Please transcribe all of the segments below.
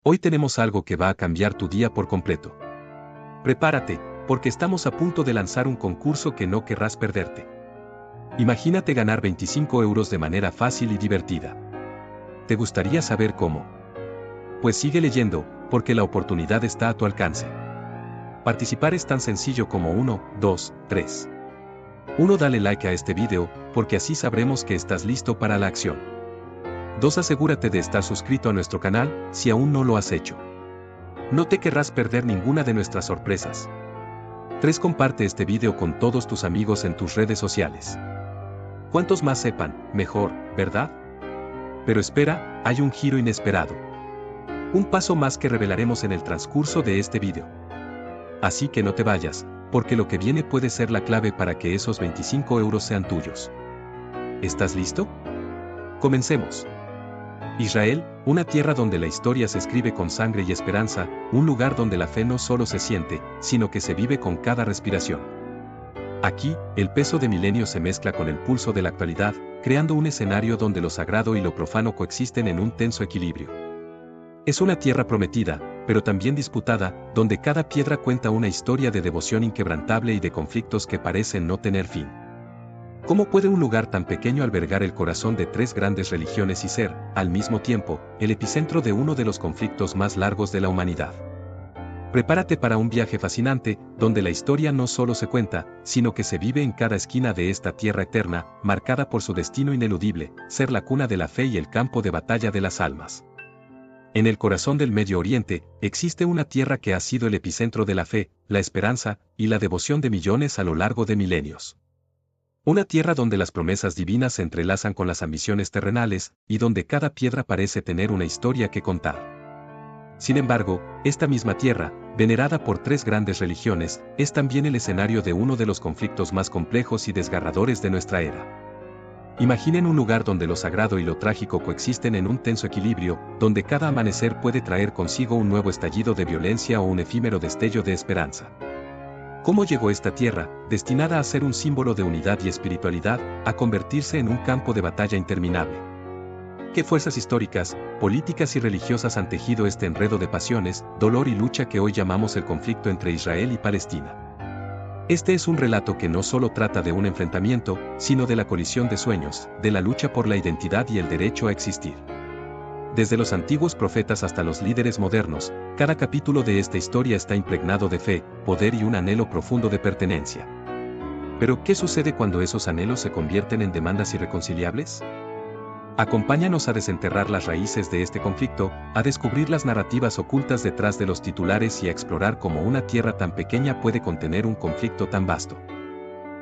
Hoy tenemos algo que va a cambiar tu día por completo. Prepárate, porque estamos a punto de lanzar un concurso que no querrás perderte. Imagínate ganar 25 euros de manera fácil y divertida. ¿Te gustaría saber cómo? Pues sigue leyendo, porque la oportunidad está a tu alcance. Participar es tan sencillo como 1, 2, 3. 1. Dale like a este video, porque así sabremos que estás listo para la acción. 2. Asegúrate de estar suscrito a nuestro canal, si aún no lo has hecho. No te querrás perder ninguna de nuestras sorpresas. 3. Comparte este video con todos tus amigos en tus redes sociales. Cuantos más sepan, mejor, ¿verdad? Pero espera, hay un giro inesperado. Un paso más que revelaremos en el transcurso de este video. Así que no te vayas, porque lo que viene puede ser la clave para que esos 25 euros sean tuyos. ¿Estás listo? Comencemos. Israel, una tierra donde la historia se escribe con sangre y esperanza, un lugar donde la fe no solo se siente, sino que se vive con cada respiración. Aquí, el peso de milenios se mezcla con el pulso de la actualidad, creando un escenario donde lo sagrado y lo profano coexisten en un tenso equilibrio. Es una tierra prometida, pero también disputada, donde cada piedra cuenta una historia de devoción inquebrantable y de conflictos que parecen no tener fin. ¿Cómo puede un lugar tan pequeño albergar el corazón de tres grandes religiones y ser, al mismo tiempo, el epicentro de uno de los conflictos más largos de la humanidad? Prepárate para un viaje fascinante, donde la historia no solo se cuenta, sino que se vive en cada esquina de esta tierra eterna, marcada por su destino ineludible, ser la cuna de la fe y el campo de batalla de las almas. En el corazón del Medio Oriente, existe una tierra que ha sido el epicentro de la fe, la esperanza y la devoción de millones a lo largo de milenios. Una tierra donde las promesas divinas se entrelazan con las ambiciones terrenales, y donde cada piedra parece tener una historia que contar. Sin embargo, esta misma tierra, venerada por tres grandes religiones, es también el escenario de uno de los conflictos más complejos y desgarradores de nuestra era. Imaginen un lugar donde lo sagrado y lo trágico coexisten en un tenso equilibrio, donde cada amanecer puede traer consigo un nuevo estallido de violencia o un efímero destello de esperanza. ¿Cómo llegó esta tierra, destinada a ser un símbolo de unidad y espiritualidad, a convertirse en un campo de batalla interminable? ¿Qué fuerzas históricas, políticas y religiosas han tejido este enredo de pasiones, dolor y lucha que hoy llamamos el conflicto entre Israel y Palestina? Este es un relato que no solo trata de un enfrentamiento, sino de la colisión de sueños, de la lucha por la identidad y el derecho a existir. Desde los antiguos profetas hasta los líderes modernos, cada capítulo de esta historia está impregnado de fe, poder y un anhelo profundo de pertenencia. Pero, ¿qué sucede cuando esos anhelos se convierten en demandas irreconciliables? Acompáñanos a desenterrar las raíces de este conflicto, a descubrir las narrativas ocultas detrás de los titulares y a explorar cómo una tierra tan pequeña puede contener un conflicto tan vasto.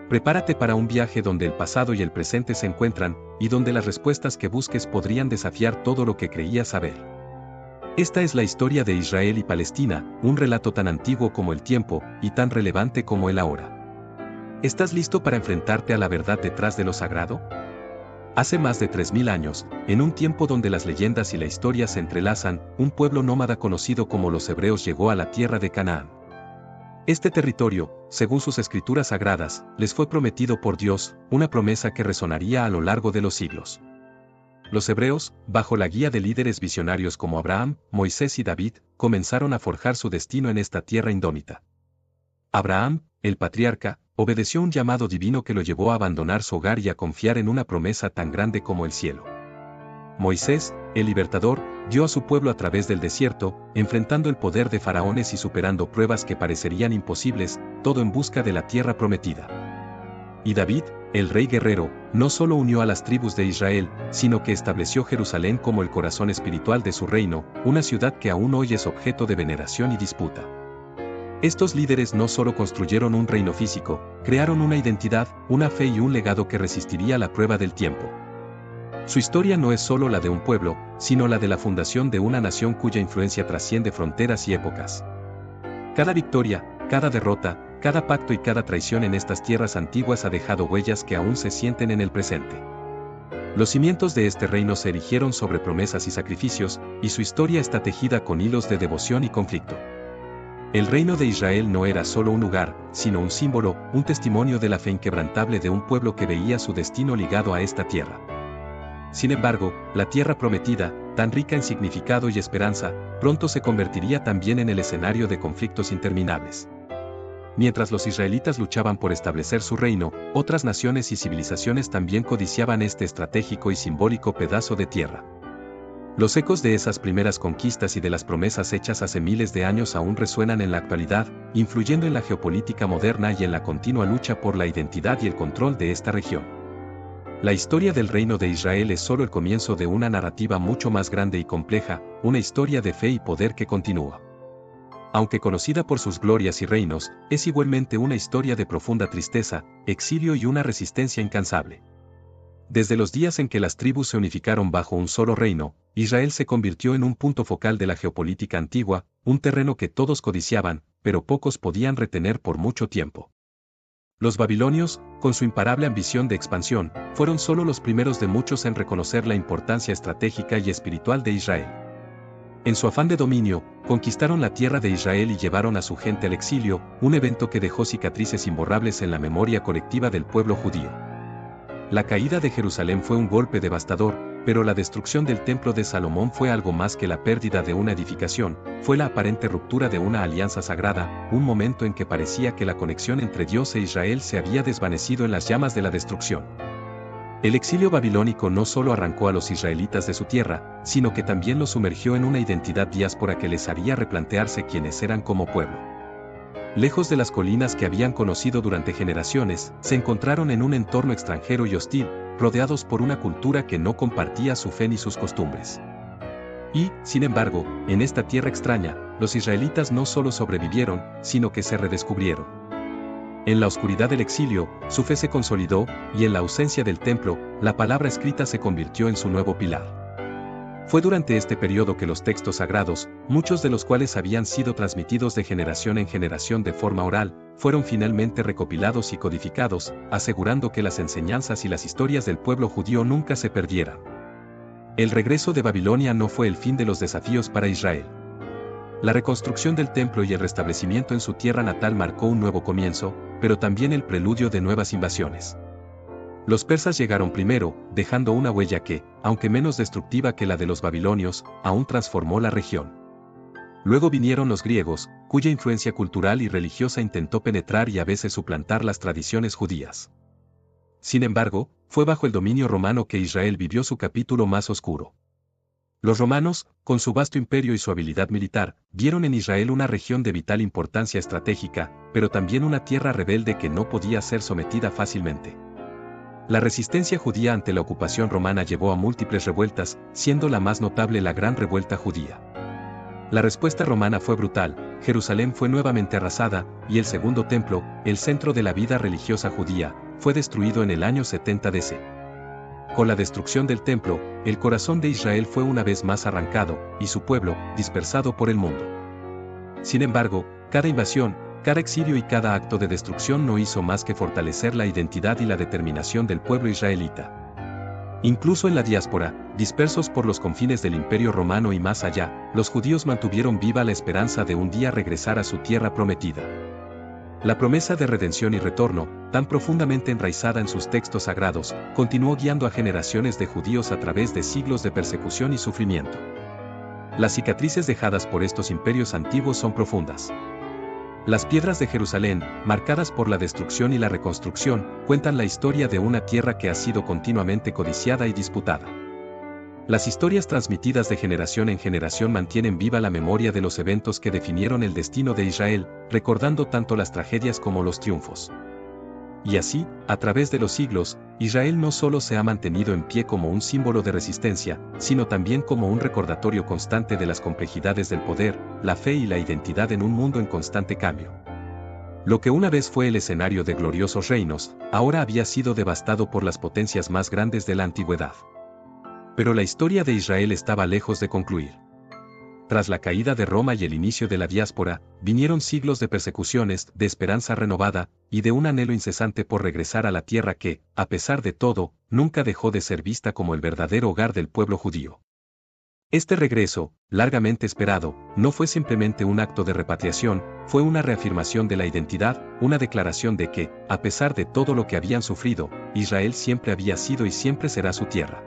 Prepárate para un viaje donde el pasado y el presente se encuentran, y donde las respuestas que busques podrían desafiar todo lo que creías saber. Esta es la historia de Israel y Palestina, un relato tan antiguo como el tiempo, y tan relevante como el ahora. ¿Estás listo para enfrentarte a la verdad detrás de lo sagrado? Hace más de 3000 años, en un tiempo donde las leyendas y la historia se entrelazan, un pueblo nómada conocido como los hebreos llegó a la tierra de Canaán. Este territorio, según sus escrituras sagradas, les fue prometido por Dios, una promesa que resonaría a lo largo de los siglos. Los hebreos, bajo la guía de líderes visionarios como Abraham, Moisés y David, comenzaron a forjar su destino en esta tierra indómita. Abraham, el patriarca, obedeció un llamado divino que lo llevó a abandonar su hogar y a confiar en una promesa tan grande como el cielo. Moisés, el libertador, guió a su pueblo a través del desierto, enfrentando el poder de faraones y superando pruebas que parecerían imposibles, todo en busca de la tierra prometida. Y David, el rey guerrero, no solo unió a las tribus de Israel, sino que estableció Jerusalén como el corazón espiritual de su reino, una ciudad que aún hoy es objeto de veneración y disputa. Estos líderes no solo construyeron un reino físico, crearon una identidad, una fe y un legado que resistiría la prueba del tiempo. Su historia no es solo la de un pueblo, sino la de la fundación de una nación cuya influencia trasciende fronteras y épocas. Cada victoria, cada derrota, cada pacto y cada traición en estas tierras antiguas ha dejado huellas que aún se sienten en el presente. Los cimientos de este reino se erigieron sobre promesas y sacrificios, y su historia está tejida con hilos de devoción y conflicto. El reino de Israel no era solo un lugar, sino un símbolo, un testimonio de la fe inquebrantable de un pueblo que veía su destino ligado a esta tierra. Sin embargo, la tierra prometida, tan rica en significado y esperanza, pronto se convertiría también en el escenario de conflictos interminables. Mientras los israelitas luchaban por establecer su reino, otras naciones y civilizaciones también codiciaban este estratégico y simbólico pedazo de tierra. Los ecos de esas primeras conquistas y de las promesas hechas hace miles de años aún resuenan en la actualidad, influyendo en la geopolítica moderna y en la continua lucha por la identidad y el control de esta región. La historia del reino de Israel es solo el comienzo de una narrativa mucho más grande y compleja, una historia de fe y poder que continúa. Aunque conocida por sus glorias y reinos, es igualmente una historia de profunda tristeza, exilio y una resistencia incansable. Desde los días en que las tribus se unificaron bajo un solo reino, Israel se convirtió en un punto focal de la geopolítica antigua, un terreno que todos codiciaban, pero pocos podían retener por mucho tiempo. Los babilonios, con su imparable ambición de expansión, fueron solo los primeros de muchos en reconocer la importancia estratégica y espiritual de Israel. En su afán de dominio, conquistaron la tierra de Israel y llevaron a su gente al exilio, un evento que dejó cicatrices imborrables en la memoria colectiva del pueblo judío. La caída de Jerusalén fue un golpe devastador, pero la destrucción del templo de Salomón fue algo más que la pérdida de una edificación, fue la aparente ruptura de una alianza sagrada, un momento en que parecía que la conexión entre Dios e Israel se había desvanecido en las llamas de la destrucción. El exilio babilónico no solo arrancó a los israelitas de su tierra, sino que también los sumergió en una identidad diáspora que les haría replantearse quiénes eran como pueblo. Lejos de las colinas que habían conocido durante generaciones, se encontraron en un entorno extranjero y hostil, rodeados por una cultura que no compartía su fe ni sus costumbres. Y, sin embargo, en esta tierra extraña, los israelitas no solo sobrevivieron, sino que se redescubrieron. En la oscuridad del exilio, su fe se consolidó, y en la ausencia del templo, la palabra escrita se convirtió en su nuevo pilar. Fue durante este periodo que los textos sagrados, muchos de los cuales habían sido transmitidos de generación en generación de forma oral, fueron finalmente recopilados y codificados, asegurando que las enseñanzas y las historias del pueblo judío nunca se perdieran. El regreso de Babilonia no fue el fin de los desafíos para Israel. La reconstrucción del templo y el restablecimiento en su tierra natal marcó un nuevo comienzo, pero también el preludio de nuevas invasiones. Los persas llegaron primero, dejando una huella que, aunque menos destructiva que la de los babilonios, aún transformó la región. Luego vinieron los griegos, cuya influencia cultural y religiosa intentó penetrar y a veces suplantar las tradiciones judías. Sin embargo, fue bajo el dominio romano que Israel vivió su capítulo más oscuro. Los romanos, con su vasto imperio y su habilidad militar, vieron en Israel una región de vital importancia estratégica, pero también una tierra rebelde que no podía ser sometida fácilmente. La resistencia judía ante la ocupación romana llevó a múltiples revueltas, siendo la más notable la Gran Revuelta Judía. La respuesta romana fue brutal, Jerusalén fue nuevamente arrasada, y el segundo templo, el centro de la vida religiosa judía, fue destruido en el año 70 DC. Con la destrucción del templo, el corazón de Israel fue una vez más arrancado, y su pueblo, dispersado por el mundo. Sin embargo, cada invasión, cada exilio y cada acto de destrucción no hizo más que fortalecer la identidad y la determinación del pueblo israelita. Incluso en la diáspora, dispersos por los confines del Imperio Romano y más allá, los judíos mantuvieron viva la esperanza de un día regresar a su tierra prometida. La promesa de redención y retorno, tan profundamente enraizada en sus textos sagrados, continuó guiando a generaciones de judíos a través de siglos de persecución y sufrimiento. Las cicatrices dejadas por estos imperios antiguos son profundas. Las piedras de Jerusalén, marcadas por la destrucción y la reconstrucción, cuentan la historia de una tierra que ha sido continuamente codiciada y disputada. Las historias transmitidas de generación en generación mantienen viva la memoria de los eventos que definieron el destino de Israel, recordando tanto las tragedias como los triunfos. Y así, a través de los siglos, Israel no solo se ha mantenido en pie como un símbolo de resistencia, sino también como un recordatorio constante de las complejidades del poder, la fe y la identidad en un mundo en constante cambio. Lo que una vez fue el escenario de gloriosos reinos, ahora había sido devastado por las potencias más grandes de la antigüedad. Pero la historia de Israel estaba lejos de concluir. Tras la caída de Roma y el inicio de la diáspora, vinieron siglos de persecuciones, de esperanza renovada, y de un anhelo incesante por regresar a la tierra que, a pesar de todo, nunca dejó de ser vista como el verdadero hogar del pueblo judío. Este regreso, largamente esperado, no fue simplemente un acto de repatriación, fue una reafirmación de la identidad, una declaración de que, a pesar de todo lo que habían sufrido, Israel siempre había sido y siempre será su tierra.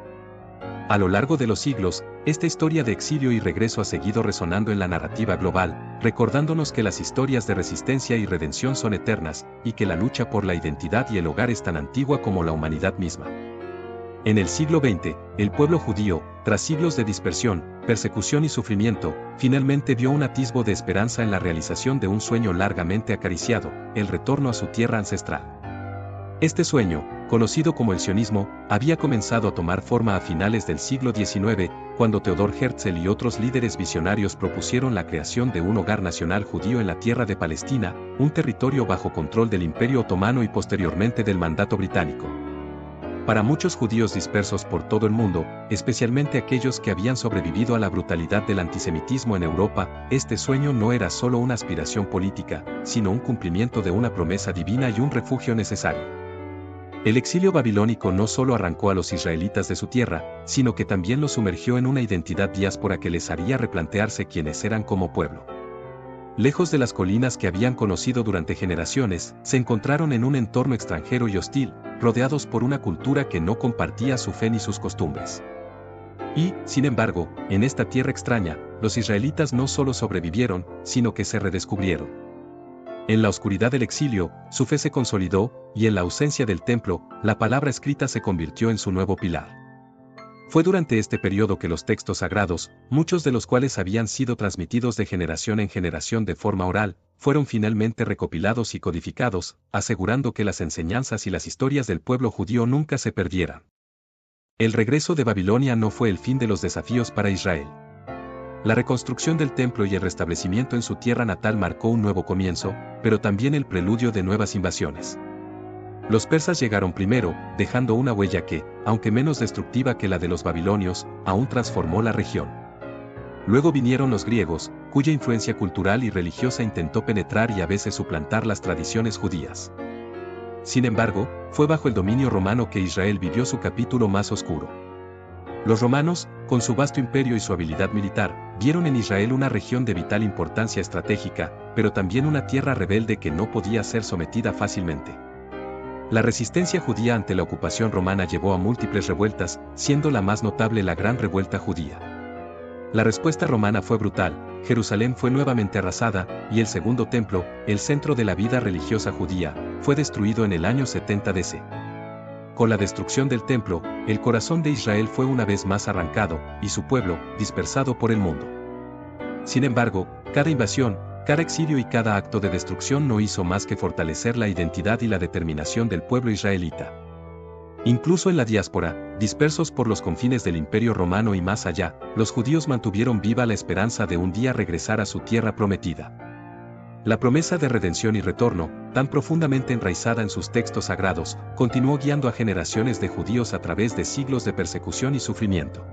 A lo largo de los siglos, esta historia de exilio y regreso ha seguido resonando en la narrativa global, recordándonos que las historias de resistencia y redención son eternas, y que la lucha por la identidad y el hogar es tan antigua como la humanidad misma. En el siglo XX, el pueblo judío, tras siglos de dispersión, persecución y sufrimiento, finalmente vio un atisbo de esperanza en la realización de un sueño largamente acariciado, el retorno a su tierra ancestral. Este sueño, conocido como el sionismo, había comenzado a tomar forma a finales del siglo XIX, cuando Theodor Herzl y otros líderes visionarios propusieron la creación de un hogar nacional judío en la tierra de Palestina, un territorio bajo control del Imperio Otomano y posteriormente del mandato británico. Para muchos judíos dispersos por todo el mundo, especialmente aquellos que habían sobrevivido a la brutalidad del antisemitismo en Europa, este sueño no era solo una aspiración política, sino un cumplimiento de una promesa divina y un refugio necesario. El exilio babilónico no solo arrancó a los israelitas de su tierra, sino que también los sumergió en una identidad diáspora que les haría replantearse quiénes eran como pueblo. Lejos de las colinas que habían conocido durante generaciones, se encontraron en un entorno extranjero y hostil, rodeados por una cultura que no compartía su fe ni sus costumbres. Y, sin embargo, en esta tierra extraña, los israelitas no solo sobrevivieron, sino que se redescubrieron. En la oscuridad del exilio, su fe se consolidó, y en la ausencia del templo, la palabra escrita se convirtió en su nuevo pilar. Fue durante este periodo que los textos sagrados, muchos de los cuales habían sido transmitidos de generación en generación de forma oral, fueron finalmente recopilados y codificados, asegurando que las enseñanzas y las historias del pueblo judío nunca se perdieran. El regreso de Babilonia no fue el fin de los desafíos para Israel. La reconstrucción del templo y el restablecimiento en su tierra natal marcó un nuevo comienzo, pero también el preludio de nuevas invasiones. Los persas llegaron primero, dejando una huella que, aunque menos destructiva que la de los babilonios, aún transformó la región. Luego vinieron los griegos, cuya influencia cultural y religiosa intentó penetrar y a veces suplantar las tradiciones judías. Sin embargo, fue bajo el dominio romano que Israel vivió su capítulo más oscuro. Los romanos, con su vasto imperio y su habilidad militar, vieron en Israel una región de vital importancia estratégica, pero también una tierra rebelde que no podía ser sometida fácilmente. La resistencia judía ante la ocupación romana llevó a múltiples revueltas, siendo la más notable la Gran Revuelta Judía. La respuesta romana fue brutal, Jerusalén fue nuevamente arrasada, y el Segundo Templo, el centro de la vida religiosa judía, fue destruido en el año 70 DC. Con la destrucción del templo, el corazón de Israel fue una vez más arrancado, y su pueblo, dispersado por el mundo. Sin embargo, cada invasión, cada exilio y cada acto de destrucción no hizo más que fortalecer la identidad y la determinación del pueblo israelita. Incluso en la diáspora, dispersos por los confines del Imperio Romano y más allá, los judíos mantuvieron viva la esperanza de un día regresar a su tierra prometida. La promesa de redención y retorno, tan profundamente enraizada en sus textos sagrados, continuó guiando a generaciones de judíos a través de siglos de persecución y sufrimiento.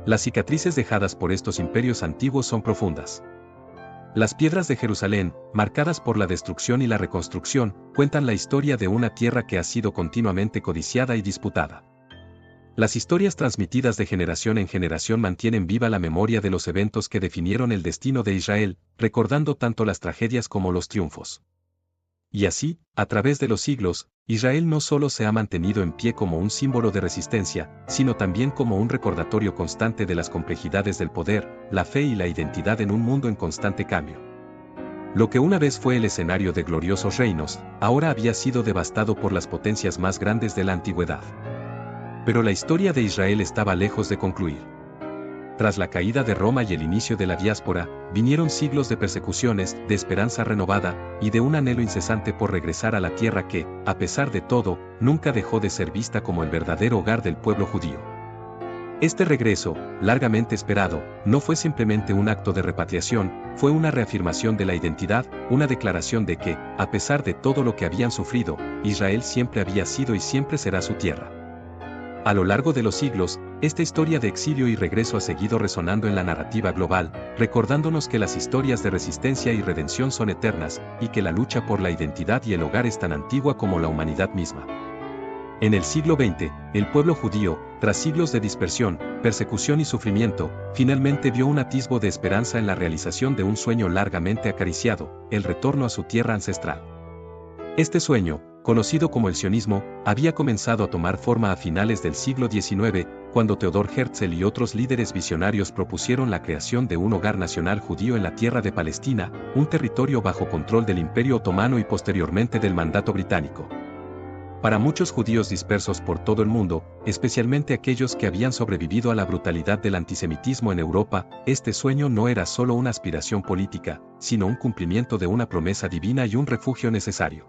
Las cicatrices dejadas por estos imperios antiguos son profundas. Las piedras de Jerusalén, marcadas por la destrucción y la reconstrucción, cuentan la historia de una tierra que ha sido continuamente codiciada y disputada. Las historias transmitidas de generación en generación mantienen viva la memoria de los eventos que definieron el destino de Israel, recordando tanto las tragedias como los triunfos. Y así, a través de los siglos, Israel no solo se ha mantenido en pie como un símbolo de resistencia, sino también como un recordatorio constante de las complejidades del poder, la fe y la identidad en un mundo en constante cambio. Lo que una vez fue el escenario de gloriosos reinos, ahora había sido devastado por las potencias más grandes de la antigüedad. Pero la historia de Israel estaba lejos de concluir. Tras la caída de Roma y el inicio de la diáspora, vinieron siglos de persecuciones, de esperanza renovada, y de un anhelo incesante por regresar a la tierra que, a pesar de todo, nunca dejó de ser vista como el verdadero hogar del pueblo judío. Este regreso, largamente esperado, no fue simplemente un acto de repatriación, fue una reafirmación de la identidad, una declaración de que, a pesar de todo lo que habían sufrido, Israel siempre había sido y siempre será su tierra. A lo largo de los siglos, esta historia de exilio y regreso ha seguido resonando en la narrativa global, recordándonos que las historias de resistencia y redención son eternas, y que la lucha por la identidad y el hogar es tan antigua como la humanidad misma. En el siglo XX, el pueblo judío, tras siglos de dispersión, persecución y sufrimiento, finalmente vio un atisbo de esperanza en la realización de un sueño largamente acariciado, el retorno a su tierra ancestral. Este sueño, conocido como el sionismo, había comenzado a tomar forma a finales del siglo XIX, cuando Theodor Herzl y otros líderes visionarios propusieron la creación de un hogar nacional judío en la tierra de Palestina, un territorio bajo control del Imperio Otomano y posteriormente del mandato británico. Para muchos judíos dispersos por todo el mundo, especialmente aquellos que habían sobrevivido a la brutalidad del antisemitismo en Europa, este sueño no era solo una aspiración política, sino un cumplimiento de una promesa divina y un refugio necesario.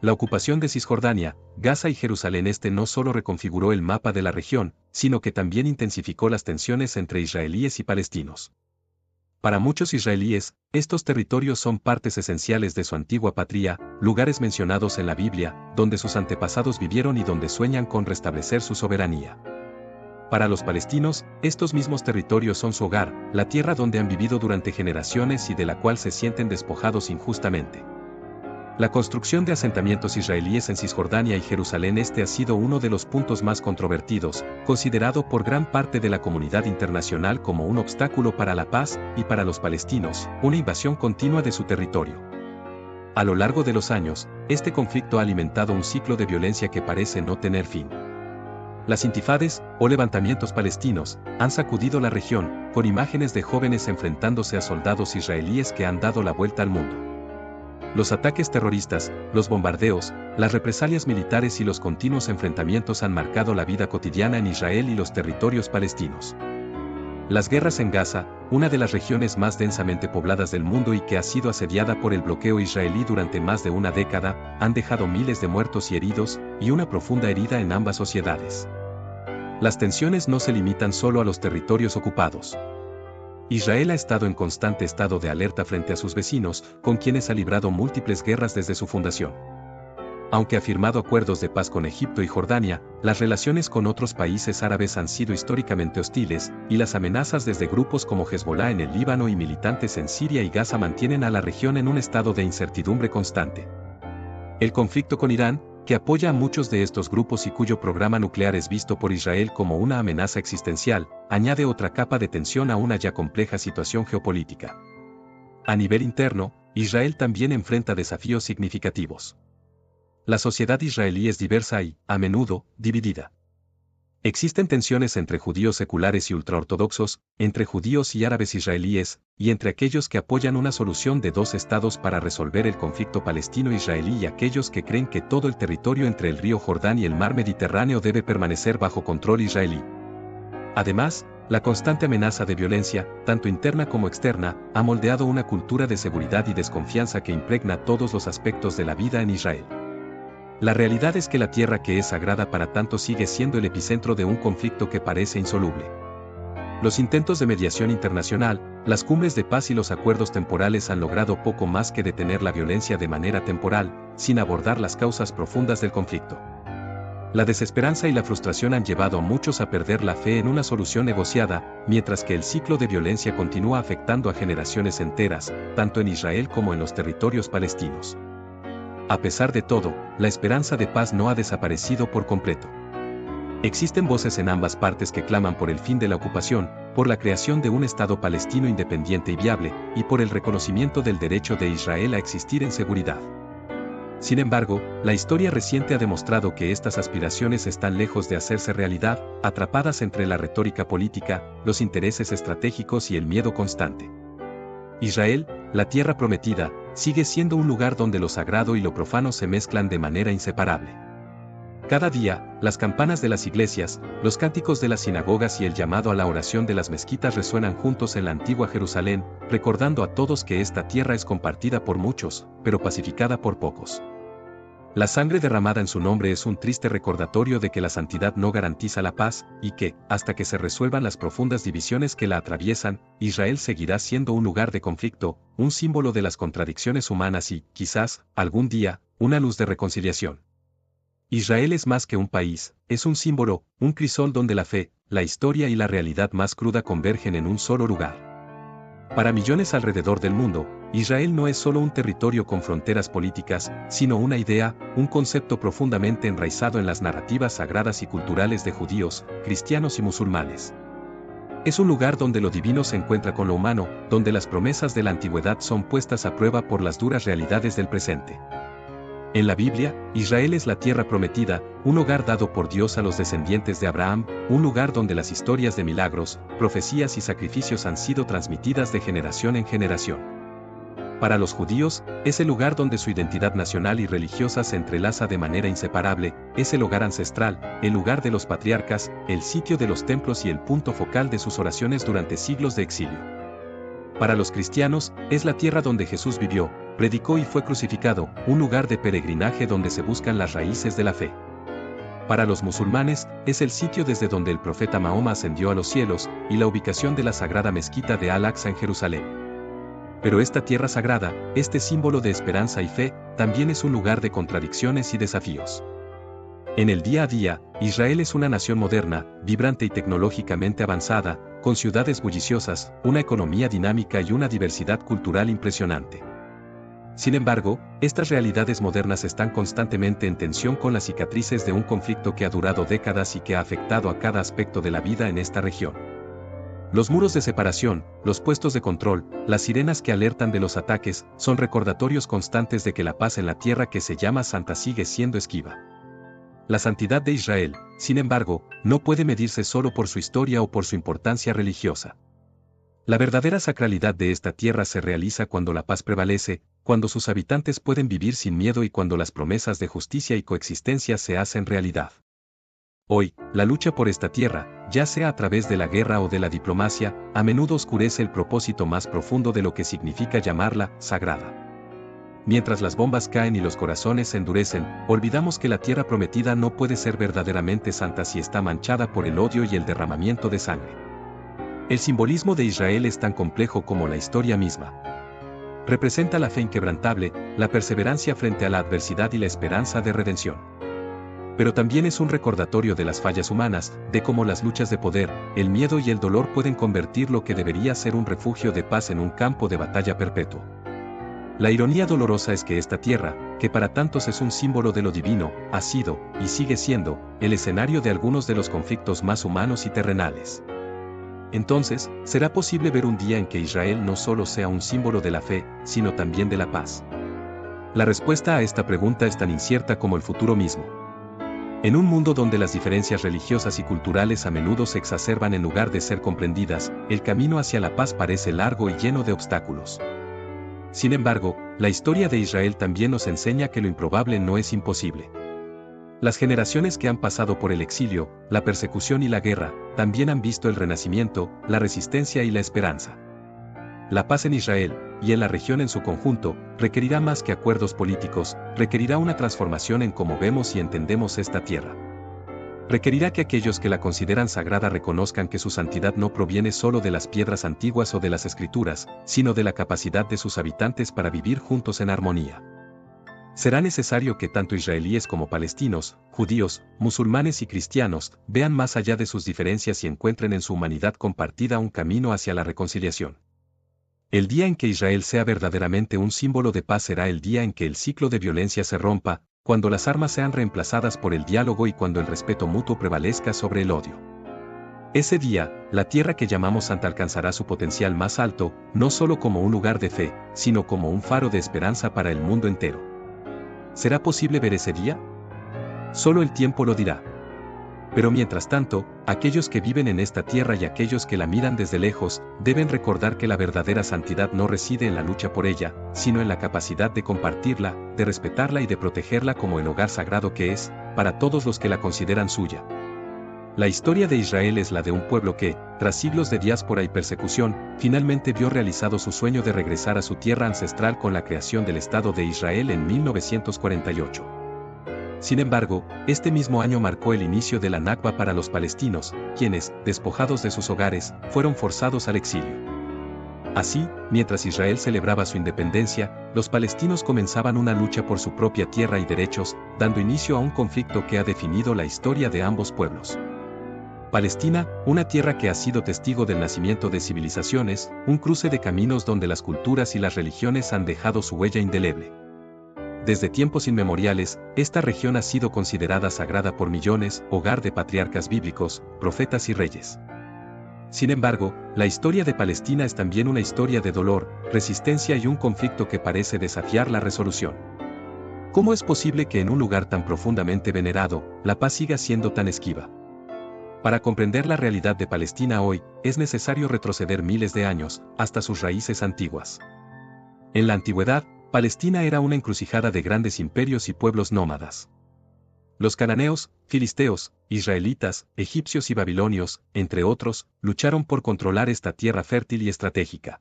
La ocupación de Cisjordania, Gaza y Jerusalén Este no solo reconfiguró el mapa de la región, sino que también intensificó las tensiones entre israelíes y palestinos. Para muchos israelíes, estos territorios son partes esenciales de su antigua patria, lugares mencionados en la Biblia, donde sus antepasados vivieron y donde sueñan con restablecer su soberanía. Para los palestinos, estos mismos territorios son su hogar, la tierra donde han vivido durante generaciones y de la cual se sienten despojados injustamente. La construcción de asentamientos israelíes en Cisjordania y Jerusalén Este ha sido uno de los puntos más controvertidos, considerado por gran parte de la comunidad internacional como un obstáculo para la paz, y para los palestinos, una invasión continua de su territorio. A lo largo de los años, este conflicto ha alimentado un ciclo de violencia que parece no tener fin. Las intifades, o levantamientos palestinos, han sacudido la región, con imágenes de jóvenes enfrentándose a soldados israelíes que han dado la vuelta al mundo. Los ataques terroristas, los bombardeos, las represalias militares y los continuos enfrentamientos han marcado la vida cotidiana en Israel y los territorios palestinos. Las guerras en Gaza, una de las regiones más densamente pobladas del mundo y que ha sido asediada por el bloqueo israelí durante más de una década, han dejado miles de muertos y heridos, y una profunda herida en ambas sociedades. Las tensiones no se limitan solo a los territorios ocupados. Israel ha estado en constante estado de alerta frente a sus vecinos, con quienes ha librado múltiples guerras desde su fundación. Aunque ha firmado acuerdos de paz con Egipto y Jordania, las relaciones con otros países árabes han sido históricamente hostiles, y las amenazas desde grupos como Hezbollah en el Líbano y militantes en Siria y Gaza mantienen a la región en un estado de incertidumbre constante. El conflicto con Irán, que apoya a muchos de estos grupos y cuyo programa nuclear es visto por Israel como una amenaza existencial, añade otra capa de tensión a una ya compleja situación geopolítica. A nivel interno, Israel también enfrenta desafíos significativos. La sociedad israelí es diversa y, a menudo, dividida. Existen tensiones entre judíos seculares y ultraortodoxos, entre judíos y árabes israelíes, y entre aquellos que apoyan una solución de dos estados para resolver el conflicto palestino-israelí y aquellos que creen que todo el territorio entre el río Jordán y el mar Mediterráneo debe permanecer bajo control israelí. Además, la constante amenaza de violencia, tanto interna como externa, ha moldeado una cultura de seguridad y desconfianza que impregna todos los aspectos de la vida en Israel. La realidad es que la tierra que es sagrada para tantos sigue siendo el epicentro de un conflicto que parece insoluble. Los intentos de mediación internacional, las cumbres de paz y los acuerdos temporales han logrado poco más que detener la violencia de manera temporal, sin abordar las causas profundas del conflicto. La desesperanza y la frustración han llevado a muchos a perder la fe en una solución negociada, mientras que el ciclo de violencia continúa afectando a generaciones enteras, tanto en Israel como en los territorios palestinos. A pesar de todo, la esperanza de paz no ha desaparecido por completo. Existen voces en ambas partes que claman por el fin de la ocupación, por la creación de un Estado palestino independiente y viable, y por el reconocimiento del derecho de Israel a existir en seguridad. Sin embargo, la historia reciente ha demostrado que estas aspiraciones están lejos de hacerse realidad, atrapadas entre la retórica política, los intereses estratégicos y el miedo constante. Israel, la tierra prometida, sigue siendo un lugar donde lo sagrado y lo profano se mezclan de manera inseparable. Cada día, las campanas de las iglesias, los cánticos de las sinagogas y el llamado a la oración de las mezquitas resuenan juntos en la antigua Jerusalén, recordando a todos que esta tierra es compartida por muchos, pero pacificada por pocos. La sangre derramada en su nombre es un triste recordatorio de que la santidad no garantiza la paz, y que, hasta que se resuelvan las profundas divisiones que la atraviesan, Israel seguirá siendo un lugar de conflicto, un símbolo de las contradicciones humanas y, quizás, algún día, una luz de reconciliación. Israel es más que un país, es un símbolo, un crisol donde la fe, la historia y la realidad más cruda convergen en un solo lugar. Para millones alrededor del mundo, Israel no es solo un territorio con fronteras políticas, sino una idea, un concepto profundamente enraizado en las narrativas sagradas y culturales de judíos, cristianos y musulmanes. Es un lugar donde lo divino se encuentra con lo humano, donde las promesas de la antigüedad son puestas a prueba por las duras realidades del presente. En la Biblia, Israel es la tierra prometida, un hogar dado por Dios a los descendientes de Abraham, un lugar donde las historias de milagros, profecías y sacrificios han sido transmitidas de generación en generación. Para los judíos, es el lugar donde su identidad nacional y religiosa se entrelaza de manera inseparable, es el hogar ancestral, el lugar de los patriarcas, el sitio de los templos y el punto focal de sus oraciones durante siglos de exilio. Para los cristianos, es la tierra donde Jesús vivió, predicó y fue crucificado, un lugar de peregrinaje donde se buscan las raíces de la fe. Para los musulmanes, es el sitio desde donde el profeta Mahoma ascendió a los cielos, y la ubicación de la sagrada mezquita de Al-Aqsa en Jerusalén. Pero esta tierra sagrada, este símbolo de esperanza y fe, también es un lugar de contradicciones y desafíos. En el día a día, Israel es una nación moderna, vibrante y tecnológicamente avanzada, con ciudades bulliciosas, una economía dinámica y una diversidad cultural impresionante. Sin embargo, estas realidades modernas están constantemente en tensión con las cicatrices de un conflicto que ha durado décadas y que ha afectado a cada aspecto de la vida en esta región. Los muros de separación, los puestos de control, las sirenas que alertan de los ataques, son recordatorios constantes de que la paz en la tierra que se llama santa sigue siendo esquiva. La santidad de Israel, sin embargo, no puede medirse solo por su historia o por su importancia religiosa. La verdadera sacralidad de esta tierra se realiza cuando la paz prevalece, cuando sus habitantes pueden vivir sin miedo y cuando las promesas de justicia y coexistencia se hacen realidad. Hoy, la lucha por esta tierra, ya sea a través de la guerra o de la diplomacia, a menudo oscurece el propósito más profundo de lo que significa llamarla sagrada. Mientras las bombas caen y los corazones se endurecen, olvidamos que la tierra prometida no puede ser verdaderamente santa si está manchada por el odio y el derramamiento de sangre. El simbolismo de Israel es tan complejo como la historia misma. Representa la fe inquebrantable, la perseverancia frente a la adversidad y la esperanza de redención. Pero también es un recordatorio de las fallas humanas, de cómo las luchas de poder, el miedo y el dolor pueden convertir lo que debería ser un refugio de paz en un campo de batalla perpetuo. La ironía dolorosa es que esta tierra, que para tantos es un símbolo de lo divino, ha sido, y sigue siendo, el escenario de algunos de los conflictos más humanos y terrenales. Entonces, ¿será posible ver un día en que Israel no solo sea un símbolo de la fe, sino también de la paz? La respuesta a esta pregunta es tan incierta como el futuro mismo. En un mundo donde las diferencias religiosas y culturales a menudo se exacerban en lugar de ser comprendidas, el camino hacia la paz parece largo y lleno de obstáculos. Sin embargo, la historia de Israel también nos enseña que lo improbable no es imposible. Las generaciones que han pasado por el exilio, la persecución y la guerra, también han visto el renacimiento, la resistencia y la esperanza. La paz en Israel, y en la región en su conjunto, requerirá más que acuerdos políticos, requerirá una transformación en cómo vemos y entendemos esta tierra. Requerirá que aquellos que la consideran sagrada reconozcan que su santidad no proviene solo de las piedras antiguas o de las escrituras, sino de la capacidad de sus habitantes para vivir juntos en armonía. Será necesario que tanto israelíes como palestinos, judíos, musulmanes y cristianos, vean más allá de sus diferencias y encuentren en su humanidad compartida un camino hacia la reconciliación. El día en que Israel sea verdaderamente un símbolo de paz será el día en que el ciclo de violencia se rompa, cuando las armas sean reemplazadas por el diálogo y cuando el respeto mutuo prevalezca sobre el odio. Ese día, la tierra que llamamos santa alcanzará su potencial más alto, no solo como un lugar de fe, sino como un faro de esperanza para el mundo entero. ¿Será posible ver ese día? Solo el tiempo lo dirá. Pero mientras tanto, aquellos que viven en esta tierra y aquellos que la miran desde lejos, deben recordar que la verdadera santidad no reside en la lucha por ella, sino en la capacidad de compartirla, de respetarla y de protegerla como el hogar sagrado que es, para todos los que la consideran suya. La historia de Israel es la de un pueblo que, tras siglos de diáspora y persecución, finalmente vio realizado su sueño de regresar a su tierra ancestral con la creación del Estado de Israel en 1948. Sin embargo, este mismo año marcó el inicio de la Nakba para los palestinos, quienes, despojados de sus hogares, fueron forzados al exilio. Así, mientras Israel celebraba su independencia, los palestinos comenzaban una lucha por su propia tierra y derechos, dando inicio a un conflicto que ha definido la historia de ambos pueblos. Palestina, una tierra que ha sido testigo del nacimiento de civilizaciones, un cruce de caminos donde las culturas y las religiones han dejado su huella indeleble. Desde tiempos inmemoriales, esta región ha sido considerada sagrada por millones, hogar de patriarcas bíblicos, profetas y reyes. Sin embargo, la historia de Palestina es también una historia de dolor, resistencia y un conflicto que parece desafiar la resolución. ¿Cómo es posible que en un lugar tan profundamente venerado, la paz siga siendo tan esquiva? Para comprender la realidad de Palestina hoy, es necesario retroceder miles de años, hasta sus raíces antiguas. En la antigüedad, Palestina era una encrucijada de grandes imperios y pueblos nómadas. Los cananeos, filisteos, israelitas, egipcios y babilonios, entre otros, lucharon por controlar esta tierra fértil y estratégica.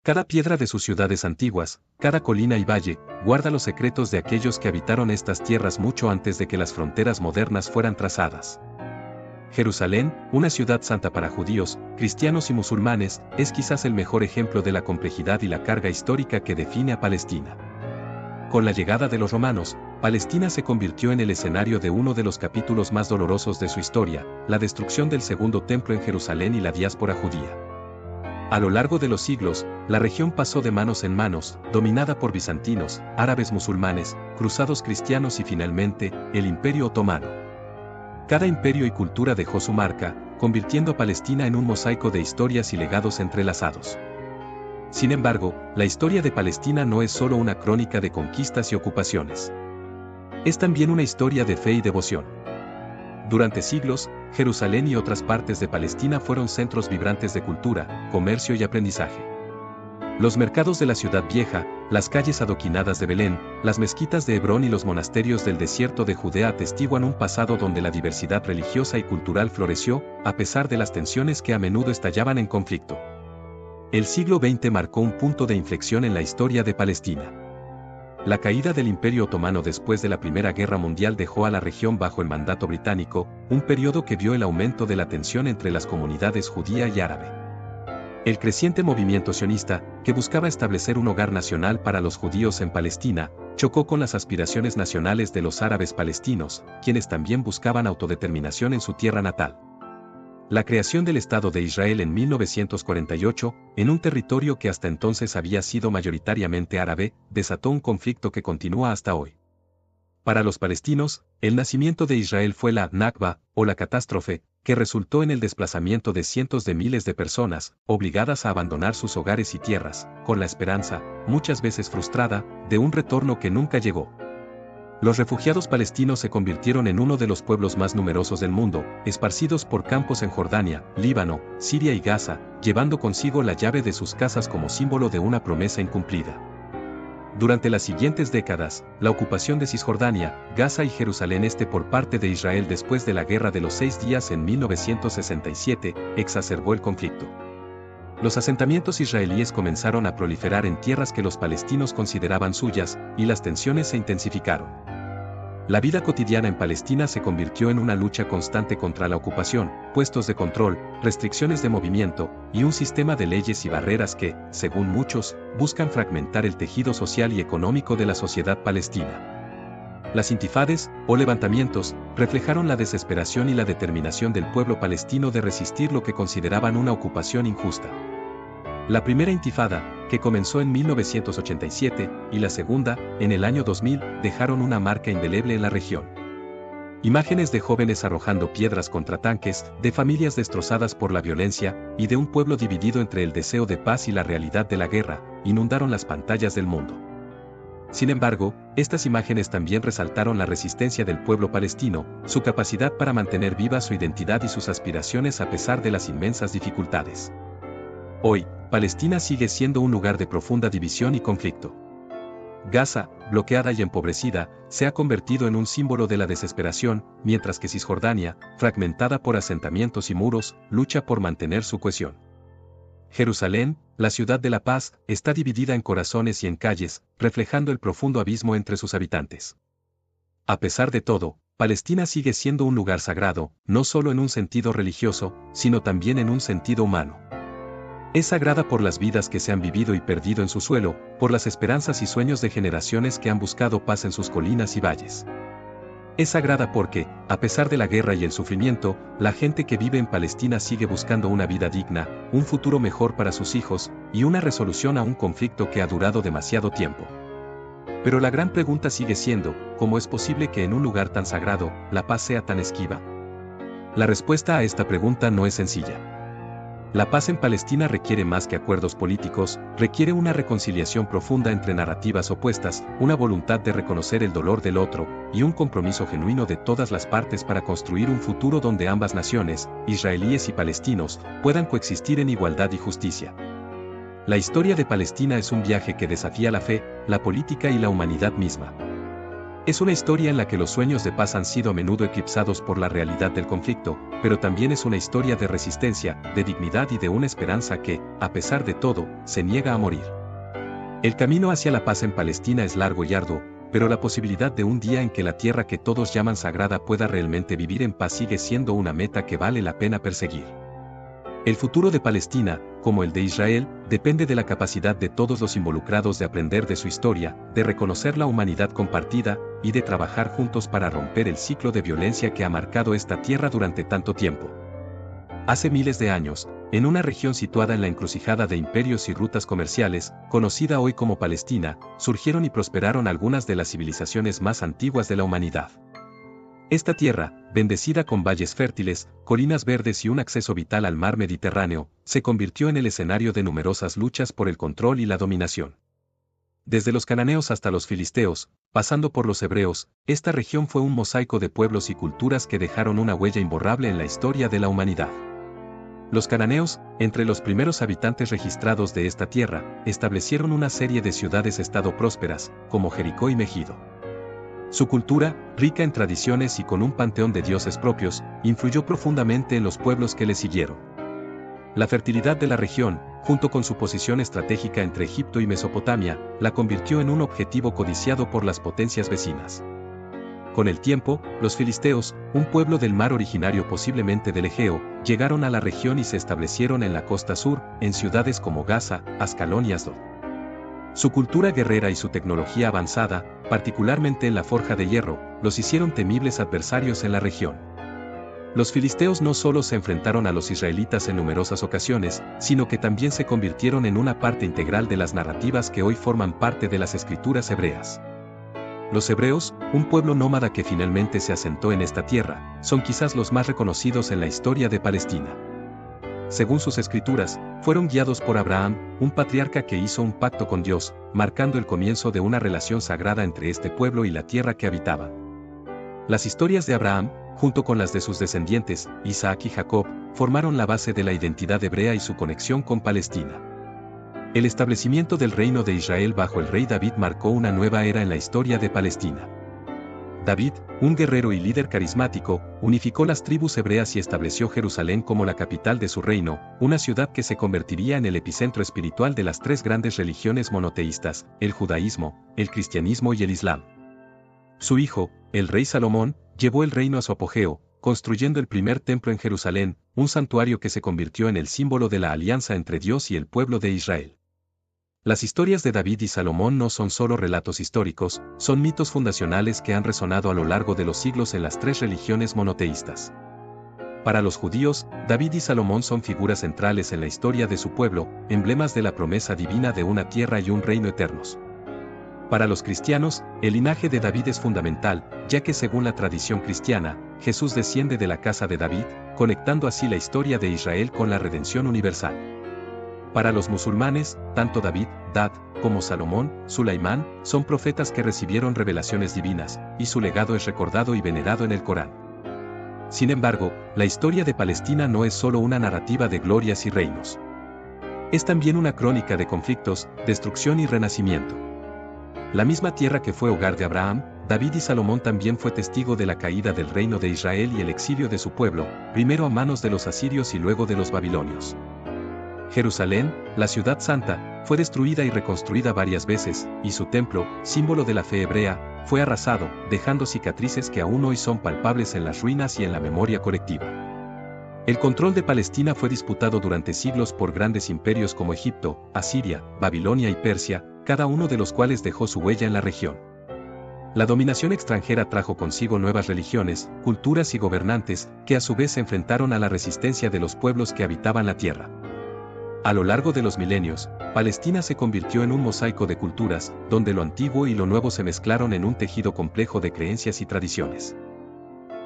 Cada piedra de sus ciudades antiguas, cada colina y valle, guarda los secretos de aquellos que habitaron estas tierras mucho antes de que las fronteras modernas fueran trazadas. Jerusalén, una ciudad santa para judíos, cristianos y musulmanes, es quizás el mejor ejemplo de la complejidad y la carga histórica que define a Palestina. Con la llegada de los romanos, Palestina se convirtió en el escenario de uno de los capítulos más dolorosos de su historia, la destrucción del Segundo Templo en Jerusalén y la diáspora judía. A lo largo de los siglos, la región pasó de manos en manos, dominada por bizantinos, árabes musulmanes, cruzados cristianos y finalmente, el Imperio Otomano. Cada imperio y cultura dejó su marca, convirtiendo a Palestina en un mosaico de historias y legados entrelazados. Sin embargo, la historia de Palestina no es solo una crónica de conquistas y ocupaciones. Es también una historia de fe y devoción. Durante siglos, Jerusalén y otras partes de Palestina fueron centros vibrantes de cultura, comercio y aprendizaje. Los mercados de la ciudad vieja, las calles adoquinadas de Belén, las mezquitas de Hebrón y los monasterios del desierto de Judea atestiguan un pasado donde la diversidad religiosa y cultural floreció, a pesar de las tensiones que a menudo estallaban en conflicto. El siglo XX marcó un punto de inflexión en la historia de Palestina. La caída del Imperio Otomano después de la Primera Guerra Mundial dejó a la región bajo el mandato británico, un periodo que vio el aumento de la tensión entre las comunidades judía y árabe. El creciente movimiento sionista, que buscaba establecer un hogar nacional para los judíos en Palestina, chocó con las aspiraciones nacionales de los árabes palestinos, quienes también buscaban autodeterminación en su tierra natal. La creación del Estado de Israel en 1948, en un territorio que hasta entonces había sido mayoritariamente árabe, desató un conflicto que continúa hasta hoy. Para los palestinos, el nacimiento de Israel fue la Nakba, o la catástrofe, que resultó en el desplazamiento de cientos de miles de personas, obligadas a abandonar sus hogares y tierras, con la esperanza, muchas veces frustrada, de un retorno que nunca llegó. Los refugiados palestinos se convirtieron en uno de los pueblos más numerosos del mundo, esparcidos por campos en Jordania, Líbano, Siria y Gaza, llevando consigo la llave de sus casas como símbolo de una promesa incumplida. Durante las siguientes décadas, la ocupación de Cisjordania, Gaza y Jerusalén Este por parte de Israel después de la Guerra de los 6 Días en 1967, exacerbó el conflicto. Los asentamientos israelíes comenzaron a proliferar en tierras que los palestinos consideraban suyas, y las tensiones se intensificaron. La vida cotidiana en Palestina se convirtió en una lucha constante contra la ocupación, puestos de control, restricciones de movimiento, y un sistema de leyes y barreras que, según muchos, buscan fragmentar el tejido social y económico de la sociedad palestina. Las intifades, o levantamientos, reflejaron la desesperación y la determinación del pueblo palestino de resistir lo que consideraban una ocupación injusta. La primera intifada, que comenzó en 1987, y la segunda, en el año 2000, dejaron una marca indeleble en la región. Imágenes de jóvenes arrojando piedras contra tanques, de familias destrozadas por la violencia, y de un pueblo dividido entre el deseo de paz y la realidad de la guerra, inundaron las pantallas del mundo. Sin embargo, estas imágenes también resaltaron la resistencia del pueblo palestino, su capacidad para mantener viva su identidad y sus aspiraciones a pesar de las inmensas dificultades. Hoy, Palestina sigue siendo un lugar de profunda división y conflicto. Gaza, bloqueada y empobrecida, se ha convertido en un símbolo de la desesperación, mientras que Cisjordania, fragmentada por asentamientos y muros, lucha por mantener su cohesión. Jerusalén, la ciudad de la paz, está dividida en corazones y en calles, reflejando el profundo abismo entre sus habitantes. A pesar de todo, Palestina sigue siendo un lugar sagrado, no solo en un sentido religioso, sino también en un sentido humano. Es sagrada por las vidas que se han vivido y perdido en su suelo, por las esperanzas y sueños de generaciones que han buscado paz en sus colinas y valles. Es sagrada porque, a pesar de la guerra y el sufrimiento, la gente que vive en Palestina sigue buscando una vida digna, un futuro mejor para sus hijos, y una resolución a un conflicto que ha durado demasiado tiempo. Pero la gran pregunta sigue siendo, ¿cómo es posible que en un lugar tan sagrado, la paz sea tan esquiva? La respuesta a esta pregunta no es sencilla. La paz en Palestina requiere más que acuerdos políticos, requiere una reconciliación profunda entre narrativas opuestas, una voluntad de reconocer el dolor del otro, y un compromiso genuino de todas las partes para construir un futuro donde ambas naciones, israelíes y palestinos, puedan coexistir en igualdad y justicia. La historia de Palestina es un viaje que desafía la fe, la política y la humanidad misma. Es una historia en la que los sueños de paz han sido a menudo eclipsados por la realidad del conflicto, pero también es una historia de resistencia, de dignidad y de una esperanza que, a pesar de todo, se niega a morir. El camino hacia la paz en Palestina es largo y arduo, pero la posibilidad de un día en que la tierra que todos llaman sagrada pueda realmente vivir en paz sigue siendo una meta que vale la pena perseguir. El futuro de Palestina, como el de Israel, depende de la capacidad de todos los involucrados de aprender de su historia, de reconocer la humanidad compartida, y de trabajar juntos para romper el ciclo de violencia que ha marcado esta tierra durante tanto tiempo. Hace miles de años, en una región situada en la encrucijada de imperios y rutas comerciales, conocida hoy como Palestina, surgieron y prosperaron algunas de las civilizaciones más antiguas de la humanidad. Esta tierra, bendecida con valles fértiles, colinas verdes y un acceso vital al mar Mediterráneo, se convirtió en el escenario de numerosas luchas por el control y la dominación. Desde los cananeos hasta los filisteos, pasando por los hebreos, esta región fue un mosaico de pueblos y culturas que dejaron una huella imborrable en la historia de la humanidad. Los cananeos, entre los primeros habitantes registrados de esta tierra, establecieron una serie de ciudades-estado prósperas, como Jericó y Megido. Su cultura, rica en tradiciones y con un panteón de dioses propios, influyó profundamente en los pueblos que le siguieron. La fertilidad de la región, junto con su posición estratégica entre Egipto y Mesopotamia, la convirtió en un objetivo codiciado por las potencias vecinas. Con el tiempo, los filisteos, un pueblo del mar originario posiblemente del Egeo, llegaron a la región y se establecieron en la costa sur, en ciudades como Gaza, Ascalón y Asdod. Su cultura guerrera y su tecnología avanzada, particularmente en la forja de hierro, los hicieron temibles adversarios en la región. Los filisteos no solo se enfrentaron a los israelitas en numerosas ocasiones, sino que también se convirtieron en una parte integral de las narrativas que hoy forman parte de las escrituras hebreas. Los hebreos, un pueblo nómada que finalmente se asentó en esta tierra, son quizás los más reconocidos en la historia de Palestina. Según sus escrituras, fueron guiados por Abraham, un patriarca que hizo un pacto con Dios, marcando el comienzo de una relación sagrada entre este pueblo y la tierra que habitaba. Las historias de Abraham, junto con las de sus descendientes, Isaac y Jacob, formaron la base de la identidad hebrea y su conexión con Palestina. El establecimiento del reino de Israel bajo el rey David marcó una nueva era en la historia de Palestina. David, un guerrero y líder carismático, unificó las tribus hebreas y estableció Jerusalén como la capital de su reino, una ciudad que se convertiría en el epicentro espiritual de las tres grandes religiones monoteístas, el judaísmo, el cristianismo y el islam. Su hijo, el rey Salomón, llevó el reino a su apogeo, construyendo el primer templo en Jerusalén, un santuario que se convirtió en el símbolo de la alianza entre Dios y el pueblo de Israel. Las historias de David y Salomón no son solo relatos históricos, son mitos fundacionales que han resonado a lo largo de los siglos en las tres religiones monoteístas. Para los judíos, David y Salomón son figuras centrales en la historia de su pueblo, emblemas de la promesa divina de una tierra y un reino eternos. Para los cristianos, el linaje de David es fundamental, ya que según la tradición cristiana, Jesús desciende de la casa de David, conectando así la historia de Israel con la redención universal. Para los musulmanes, tanto David, Dad, como Salomón, Sulaimán, son profetas que recibieron revelaciones divinas, y su legado es recordado y venerado en el Corán. Sin embargo, la historia de Palestina no es solo una narrativa de glorias y reinos. Es también una crónica de conflictos, destrucción y renacimiento. La misma tierra que fue hogar de Abraham, David y Salomón también fue testigo de la caída del reino de Israel y el exilio de su pueblo, primero a manos de los asirios y luego de los babilonios. Jerusalén, la ciudad santa, fue destruida y reconstruida varias veces, y su templo, símbolo de la fe hebrea, fue arrasado, dejando cicatrices que aún hoy son palpables en las ruinas y en la memoria colectiva. El control de Palestina fue disputado durante siglos por grandes imperios como Egipto, Asiria, Babilonia y Persia, cada uno de los cuales dejó su huella en la región. La dominación extranjera trajo consigo nuevas religiones, culturas y gobernantes, que a su vez se enfrentaron a la resistencia de los pueblos que habitaban la tierra. A lo largo de los milenios, Palestina se convirtió en un mosaico de culturas, donde lo antiguo y lo nuevo se mezclaron en un tejido complejo de creencias y tradiciones.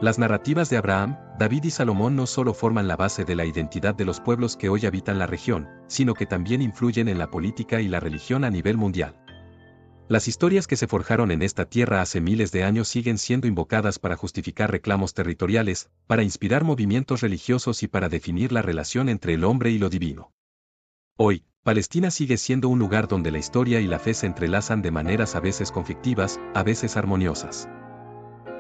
Las narrativas de Abraham, David y Salomón no solo forman la base de la identidad de los pueblos que hoy habitan la región, sino que también influyen en la política y la religión a nivel mundial. Las historias que se forjaron en esta tierra hace miles de años siguen siendo invocadas para justificar reclamos territoriales, para inspirar movimientos religiosos y para definir la relación entre el hombre y lo divino. Hoy, Palestina sigue siendo un lugar donde la historia y la fe se entrelazan de maneras a veces conflictivas, a veces armoniosas.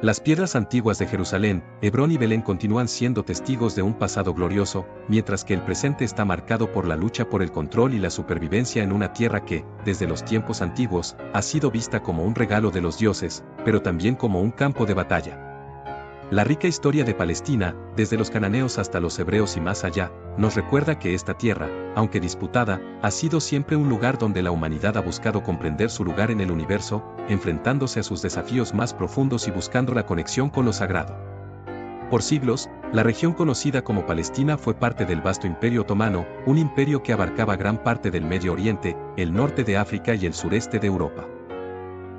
Las piedras antiguas de Jerusalén, Hebrón y Belén continúan siendo testigos de un pasado glorioso, mientras que el presente está marcado por la lucha por el control y la supervivencia en una tierra que, desde los tiempos antiguos, ha sido vista como un regalo de los dioses, pero también como un campo de batalla. La rica historia de Palestina, desde los cananeos hasta los hebreos y más allá, nos recuerda que esta tierra, aunque disputada, ha sido siempre un lugar donde la humanidad ha buscado comprender su lugar en el universo, enfrentándose a sus desafíos más profundos y buscando la conexión con lo sagrado. Por siglos, la región conocida como Palestina fue parte del vasto Imperio Otomano, un imperio que abarcaba gran parte del Medio Oriente, el norte de África y el sureste de Europa.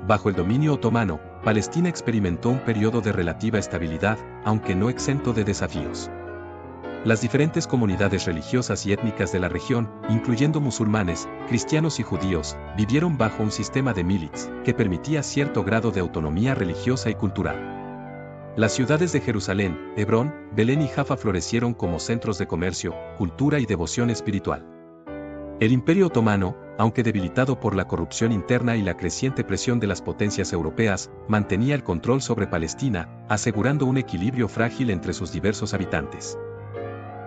Bajo el dominio otomano, Palestina experimentó un periodo de relativa estabilidad, aunque no exento de desafíos. Las diferentes comunidades religiosas y étnicas de la región, incluyendo musulmanes, cristianos y judíos, vivieron bajo un sistema de milits, que permitía cierto grado de autonomía religiosa y cultural. Las ciudades de Jerusalén, Hebrón, Belén y Jaffa florecieron como centros de comercio, cultura y devoción espiritual. El Imperio Otomano, aunque debilitado por la corrupción interna y la creciente presión de las potencias europeas, mantenía el control sobre Palestina, asegurando un equilibrio frágil entre sus diversos habitantes.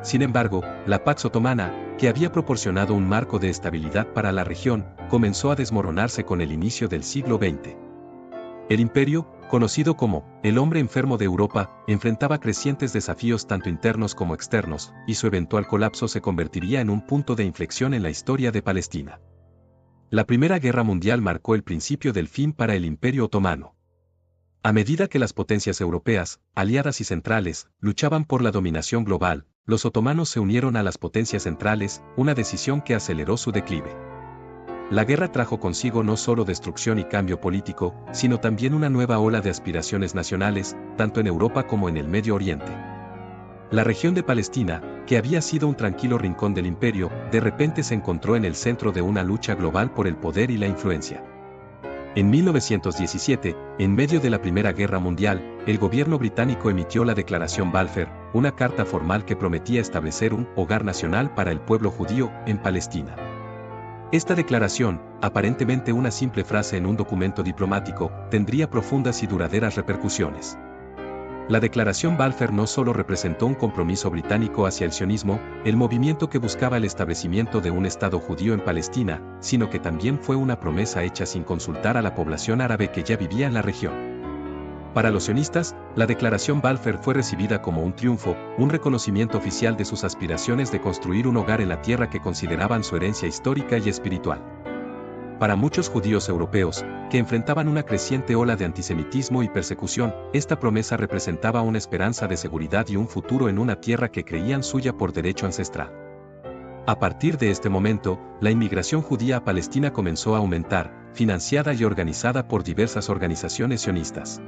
Sin embargo, la Pax Otomana, que había proporcionado un marco de estabilidad para la región, comenzó a desmoronarse con el inicio del siglo XX. El imperio, conocido como el hombre enfermo de Europa, enfrentaba crecientes desafíos tanto internos como externos, y su eventual colapso se convertiría en un punto de inflexión en la historia de Palestina. La Primera Guerra Mundial marcó el principio del fin para el Imperio Otomano. A medida que las potencias europeas, aliadas y centrales, luchaban por la dominación global, los otomanos se unieron a las potencias centrales, una decisión que aceleró su declive. La guerra trajo consigo no solo destrucción y cambio político, sino también una nueva ola de aspiraciones nacionales, tanto en Europa como en el Medio Oriente. La región de Palestina, que había sido un tranquilo rincón del imperio, de repente se encontró en el centro de una lucha global por el poder y la influencia. En 1917, en medio de la Primera Guerra Mundial, el gobierno británico emitió la Declaración Balfour, una carta formal que prometía establecer un hogar nacional para el pueblo judío en Palestina. Esta declaración, aparentemente una simple frase en un documento diplomático, tendría profundas y duraderas repercusiones. La Declaración Balfour no solo representó un compromiso británico hacia el sionismo, el movimiento que buscaba el establecimiento de un Estado judío en Palestina, sino que también fue una promesa hecha sin consultar a la población árabe que ya vivía en la región. Para los sionistas, la Declaración Balfour fue recibida como un triunfo, un reconocimiento oficial de sus aspiraciones de construir un hogar en la tierra que consideraban su herencia histórica y espiritual. Para muchos judíos europeos, que enfrentaban una creciente ola de antisemitismo y persecución, esta promesa representaba una esperanza de seguridad y un futuro en una tierra que creían suya por derecho ancestral. A partir de este momento, la inmigración judía a Palestina comenzó a aumentar, financiada y organizada por diversas organizaciones sionistas.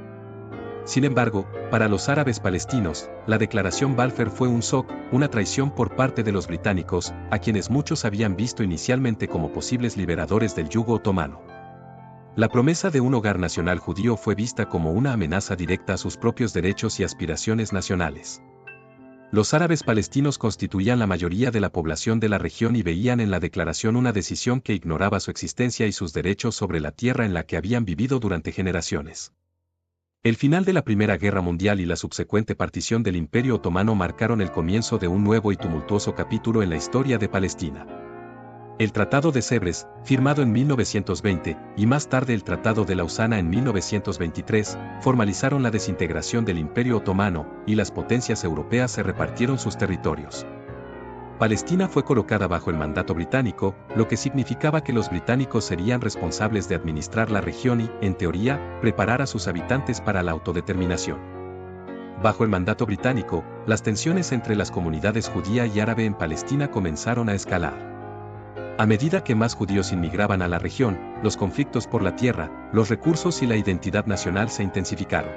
Sin embargo, para los árabes palestinos, la Declaración Balfour fue un shock, una traición por parte de los británicos, a quienes muchos habían visto inicialmente como posibles liberadores del yugo otomano. La promesa de un hogar nacional judío fue vista como una amenaza directa a sus propios derechos y aspiraciones nacionales. Los árabes palestinos constituían la mayoría de la población de la región y veían en la declaración una decisión que ignoraba su existencia y sus derechos sobre la tierra en la que habían vivido durante generaciones. El final de la Primera Guerra Mundial y la subsecuente partición del Imperio Otomano marcaron el comienzo de un nuevo y tumultuoso capítulo en la historia de Palestina. El Tratado de Sèvres, firmado en 1920, y más tarde el Tratado de Lausana en 1923, formalizaron la desintegración del Imperio Otomano, y las potencias europeas se repartieron sus territorios. Palestina fue colocada bajo el mandato británico, lo que significaba que los británicos serían responsables de administrar la región y, en teoría, preparar a sus habitantes para la autodeterminación. Bajo el mandato británico, las tensiones entre las comunidades judía y árabe en Palestina comenzaron a escalar. A medida que más judíos inmigraban a la región, los conflictos por la tierra, los recursos y la identidad nacional se intensificaron.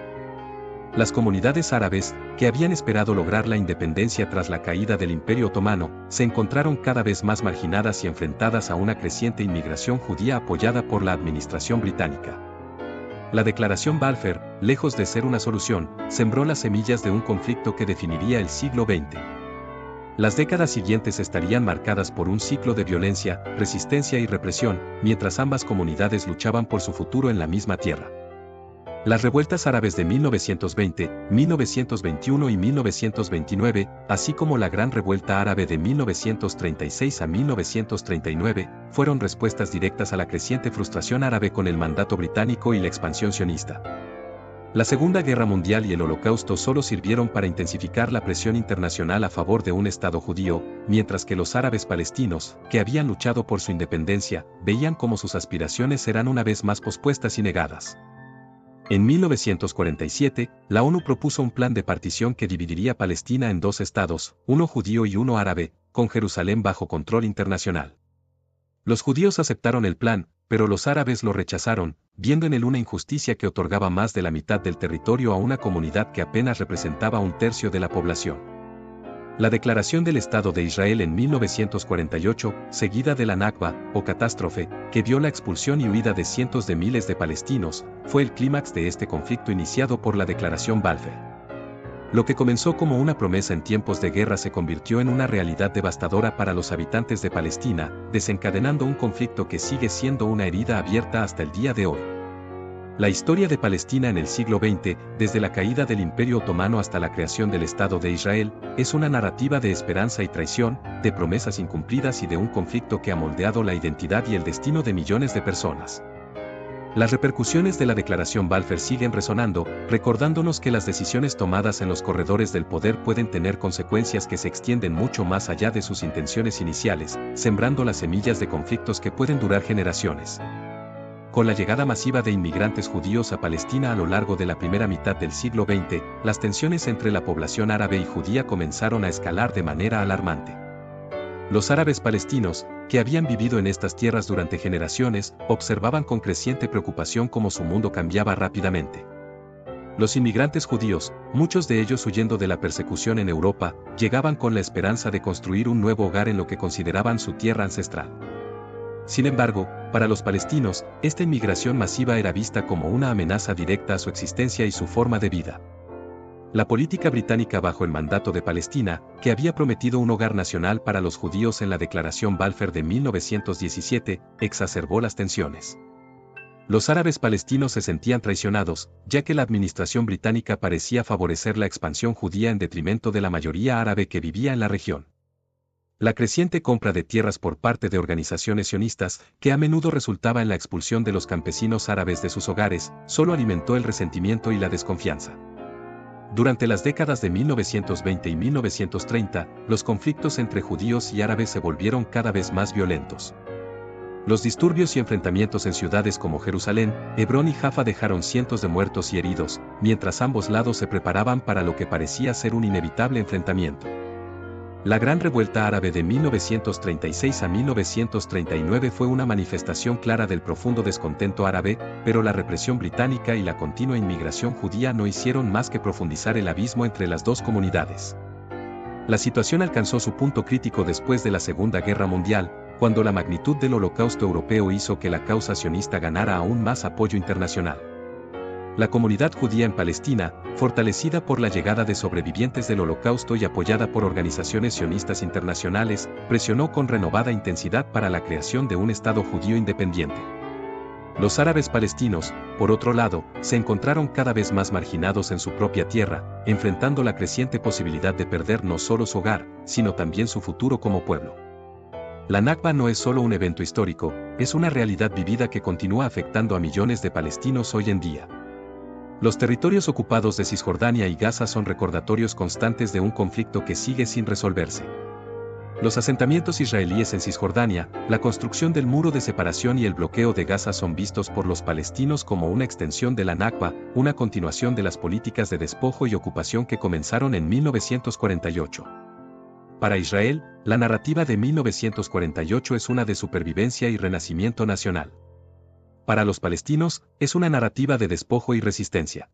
Las comunidades árabes, que habían esperado lograr la independencia tras la caída del Imperio Otomano, se encontraron cada vez más marginadas y enfrentadas a una creciente inmigración judía apoyada por la administración británica. La Declaración Balfour, lejos de ser una solución, sembró las semillas de un conflicto que definiría el siglo XX. Las décadas siguientes estarían marcadas por un ciclo de violencia, resistencia y represión, mientras ambas comunidades luchaban por su futuro en la misma tierra. Las revueltas árabes de 1920, 1921 y 1929, así como la Gran Revuelta Árabe de 1936 a 1939, fueron respuestas directas a la creciente frustración árabe con el mandato británico y la expansión sionista. La Segunda Guerra Mundial y el Holocausto solo sirvieron para intensificar la presión internacional a favor de un Estado judío, mientras que los árabes palestinos, que habían luchado por su independencia, veían cómo sus aspiraciones eran una vez más pospuestas y negadas. En 1947, la ONU propuso un plan de partición que dividiría Palestina en dos estados, uno judío y uno árabe, con Jerusalén bajo control internacional. Los judíos aceptaron el plan, pero los árabes lo rechazaron, viendo en él una injusticia que otorgaba más de la mitad del territorio a una comunidad que apenas representaba un tercio de la población. La declaración del Estado de Israel en 1948, seguida de la Nakba, o catástrofe, que vio la expulsión y huida de cientos de miles de palestinos, fue el clímax de este conflicto iniciado por la Declaración Balfour. Lo que comenzó como una promesa en tiempos de guerra se convirtió en una realidad devastadora para los habitantes de Palestina, desencadenando un conflicto que sigue siendo una herida abierta hasta el día de hoy. La historia de Palestina en el siglo XX, desde la caída del Imperio Otomano hasta la creación del Estado de Israel, es una narrativa de esperanza y traición, de promesas incumplidas y de un conflicto que ha moldeado la identidad y el destino de millones de personas. Las repercusiones de la Declaración Balfour siguen resonando, recordándonos que las decisiones tomadas en los corredores del poder pueden tener consecuencias que se extienden mucho más allá de sus intenciones iniciales, sembrando las semillas de conflictos que pueden durar generaciones. Con la llegada masiva de inmigrantes judíos a Palestina a lo largo de la primera mitad del siglo XX, las tensiones entre la población árabe y judía comenzaron a escalar de manera alarmante. Los árabes palestinos, que habían vivido en estas tierras durante generaciones, observaban con creciente preocupación cómo su mundo cambiaba rápidamente. Los inmigrantes judíos, muchos de ellos huyendo de la persecución en Europa, llegaban con la esperanza de construir un nuevo hogar en lo que consideraban su tierra ancestral. Sin embargo, para los palestinos, esta inmigración masiva era vista como una amenaza directa a su existencia y su forma de vida. La política británica bajo el mandato de Palestina, que había prometido un hogar nacional para los judíos en la Declaración Balfour de 1917, exacerbó las tensiones. Los árabes palestinos se sentían traicionados, ya que la administración británica parecía favorecer la expansión judía en detrimento de la mayoría árabe que vivía en la región. La creciente compra de tierras por parte de organizaciones sionistas, que a menudo resultaba en la expulsión de los campesinos árabes de sus hogares, solo alimentó el resentimiento y la desconfianza. Durante las décadas de 1920 y 1930, los conflictos entre judíos y árabes se volvieron cada vez más violentos. Los disturbios y enfrentamientos en ciudades como Jerusalén, Hebrón y Jaffa dejaron cientos de muertos y heridos, mientras ambos lados se preparaban para lo que parecía ser un inevitable enfrentamiento. La Gran Revuelta Árabe de 1936 a 1939 fue una manifestación clara del profundo descontento árabe, pero la represión británica y la continua inmigración judía no hicieron más que profundizar el abismo entre las dos comunidades. La situación alcanzó su punto crítico después de la Segunda Guerra Mundial, cuando la magnitud del Holocausto europeo hizo que la causa sionista ganara aún más apoyo internacional. La comunidad judía en Palestina, fortalecida por la llegada de sobrevivientes del Holocausto y apoyada por organizaciones sionistas internacionales, presionó con renovada intensidad para la creación de un Estado judío independiente. Los árabes palestinos, por otro lado, se encontraron cada vez más marginados en su propia tierra, enfrentando la creciente posibilidad de perder no solo su hogar, sino también su futuro como pueblo. La Nakba no es solo un evento histórico, es una realidad vivida que continúa afectando a millones de palestinos hoy en día. Los territorios ocupados de Cisjordania y Gaza son recordatorios constantes de un conflicto que sigue sin resolverse. Los asentamientos israelíes en Cisjordania, la construcción del muro de separación y el bloqueo de Gaza son vistos por los palestinos como una extensión de la Nakba, una continuación de las políticas de despojo y ocupación que comenzaron en 1948. Para Israel, la narrativa de 1948 es una de supervivencia y renacimiento nacional. Para los palestinos, es una narrativa de despojo y resistencia.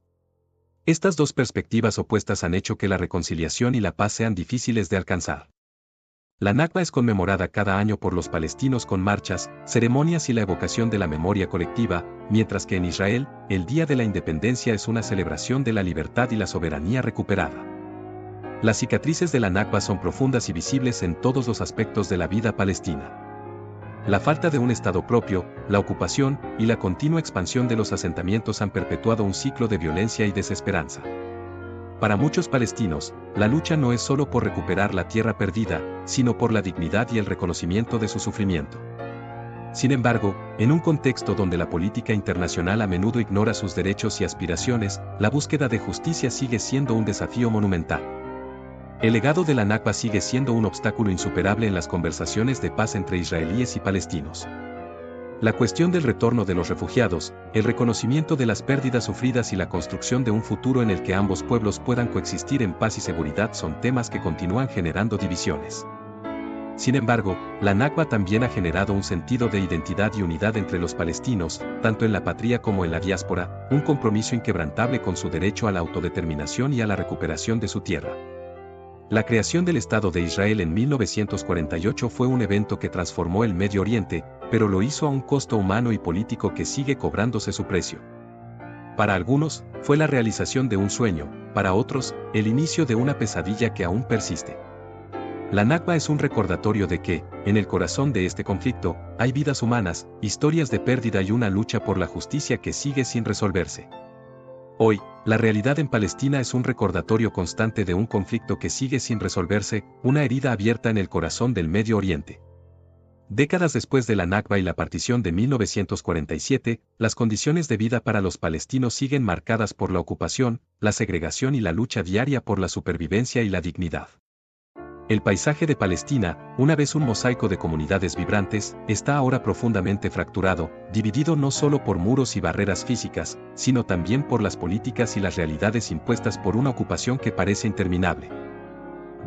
Estas dos perspectivas opuestas han hecho que la reconciliación y la paz sean difíciles de alcanzar. La Nakba es conmemorada cada año por los palestinos con marchas, ceremonias y la evocación de la memoria colectiva, mientras que en Israel, el Día de la Independencia es una celebración de la libertad y la soberanía recuperada. Las cicatrices de la Nakba son profundas y visibles en todos los aspectos de la vida palestina. La falta de un Estado propio, la ocupación y la continua expansión de los asentamientos han perpetuado un ciclo de violencia y desesperanza. Para muchos palestinos, la lucha no es solo por recuperar la tierra perdida, sino por la dignidad y el reconocimiento de su sufrimiento. Sin embargo, en un contexto donde la política internacional a menudo ignora sus derechos y aspiraciones, la búsqueda de justicia sigue siendo un desafío monumental. El legado de la Nakba sigue siendo un obstáculo insuperable en las conversaciones de paz entre israelíes y palestinos. La cuestión del retorno de los refugiados, el reconocimiento de las pérdidas sufridas y la construcción de un futuro en el que ambos pueblos puedan coexistir en paz y seguridad son temas que continúan generando divisiones. Sin embargo, la Nakba también ha generado un sentido de identidad y unidad entre los palestinos, tanto en la patria como en la diáspora, un compromiso inquebrantable con su derecho a la autodeterminación y a la recuperación de su tierra. La creación del Estado de Israel en 1948 fue un evento que transformó el Medio Oriente, pero lo hizo a un costo humano y político que sigue cobrándose su precio. Para algunos, fue la realización de un sueño, para otros, el inicio de una pesadilla que aún persiste. La Nakba es un recordatorio de que, en el corazón de este conflicto, hay vidas humanas, historias de pérdida y una lucha por la justicia que sigue sin resolverse. Hoy, la realidad en Palestina es un recordatorio constante de un conflicto que sigue sin resolverse, una herida abierta en el corazón del Medio Oriente. Décadas después de la Nakba y la partición de 1947, las condiciones de vida para los palestinos siguen marcadas por la ocupación, la segregación y la lucha diaria por la supervivencia y la dignidad. El paisaje de Palestina, una vez un mosaico de comunidades vibrantes, está ahora profundamente fracturado, dividido no solo por muros y barreras físicas, sino también por las políticas y las realidades impuestas por una ocupación que parece interminable.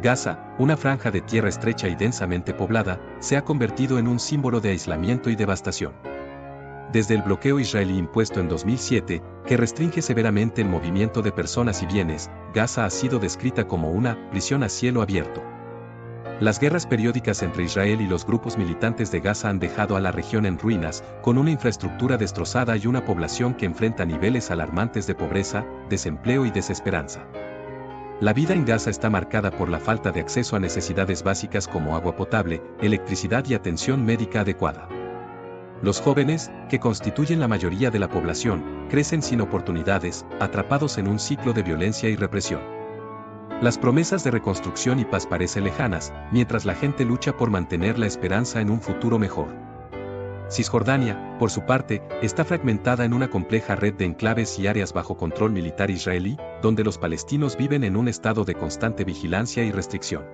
Gaza, una franja de tierra estrecha y densamente poblada, se ha convertido en un símbolo de aislamiento y devastación. Desde el bloqueo israelí impuesto en 2007, que restringe severamente el movimiento de personas y bienes, Gaza ha sido descrita como una prisión a cielo abierto. Las guerras periódicas entre Israel y los grupos militantes de Gaza han dejado a la región en ruinas, con una infraestructura destrozada y una población que enfrenta niveles alarmantes de pobreza, desempleo y desesperanza. La vida en Gaza está marcada por la falta de acceso a necesidades básicas como agua potable, electricidad y atención médica adecuada. Los jóvenes, que constituyen la mayoría de la población, crecen sin oportunidades, atrapados en un ciclo de violencia y represión. Las promesas de reconstrucción y paz parecen lejanas, mientras la gente lucha por mantener la esperanza en un futuro mejor. Cisjordania, por su parte, está fragmentada en una compleja red de enclaves y áreas bajo control militar israelí, donde los palestinos viven en un estado de constante vigilancia y restricción.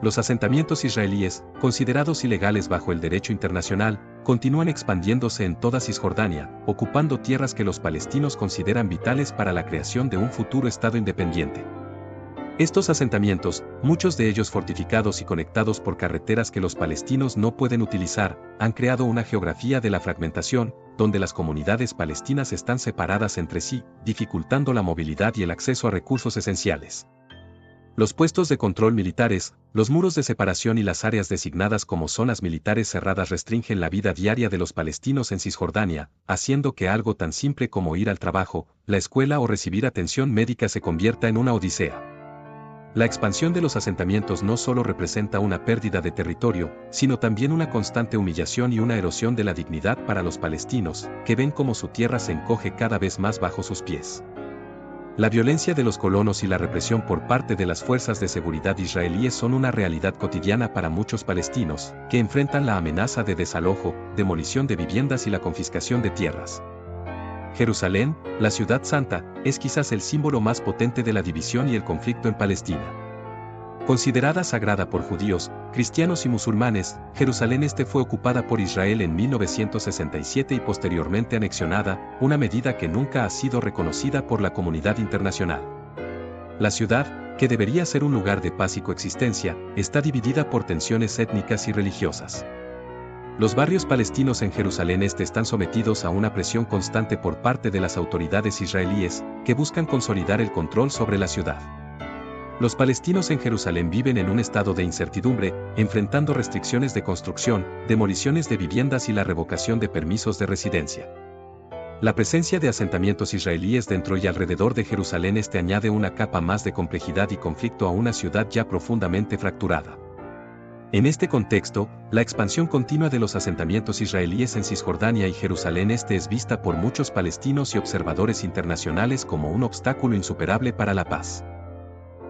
Los asentamientos israelíes, considerados ilegales bajo el derecho internacional, continúan expandiéndose en toda Cisjordania, ocupando tierras que los palestinos consideran vitales para la creación de un futuro estado independiente. Estos asentamientos, muchos de ellos fortificados y conectados por carreteras que los palestinos no pueden utilizar, han creado una geografía de la fragmentación, donde las comunidades palestinas están separadas entre sí, dificultando la movilidad y el acceso a recursos esenciales. Los puestos de control militares, los muros de separación y las áreas designadas como zonas militares cerradas restringen la vida diaria de los palestinos en Cisjordania, haciendo que algo tan simple como ir al trabajo, la escuela o recibir atención médica se convierta en una odisea. La expansión de los asentamientos no solo representa una pérdida de territorio, sino también una constante humillación y una erosión de la dignidad para los palestinos, que ven cómo su tierra se encoge cada vez más bajo sus pies. La violencia de los colonos y la represión por parte de las fuerzas de seguridad israelíes son una realidad cotidiana para muchos palestinos, que enfrentan la amenaza de desalojo, demolición de viviendas y la confiscación de tierras. Jerusalén, la ciudad santa, es quizás el símbolo más potente de la división y el conflicto en Palestina. Considerada sagrada por judíos, cristianos y musulmanes, Jerusalén Este fue ocupada por Israel en 1967 y posteriormente anexionada, una medida que nunca ha sido reconocida por la comunidad internacional. La ciudad, que debería ser un lugar de paz y coexistencia, está dividida por tensiones étnicas y religiosas. Los barrios palestinos en Jerusalén Este están sometidos a una presión constante por parte de las autoridades israelíes, que buscan consolidar el control sobre la ciudad. Los palestinos en Jerusalén viven en un estado de incertidumbre, enfrentando restricciones de construcción, demoliciones de viviendas y la revocación de permisos de residencia. La presencia de asentamientos israelíes dentro y alrededor de Jerusalén Este añade una capa más de complejidad y conflicto a una ciudad ya profundamente fracturada. En este contexto, la expansión continua de los asentamientos israelíes en Cisjordania y Jerusalén Este es vista por muchos palestinos y observadores internacionales como un obstáculo insuperable para la paz.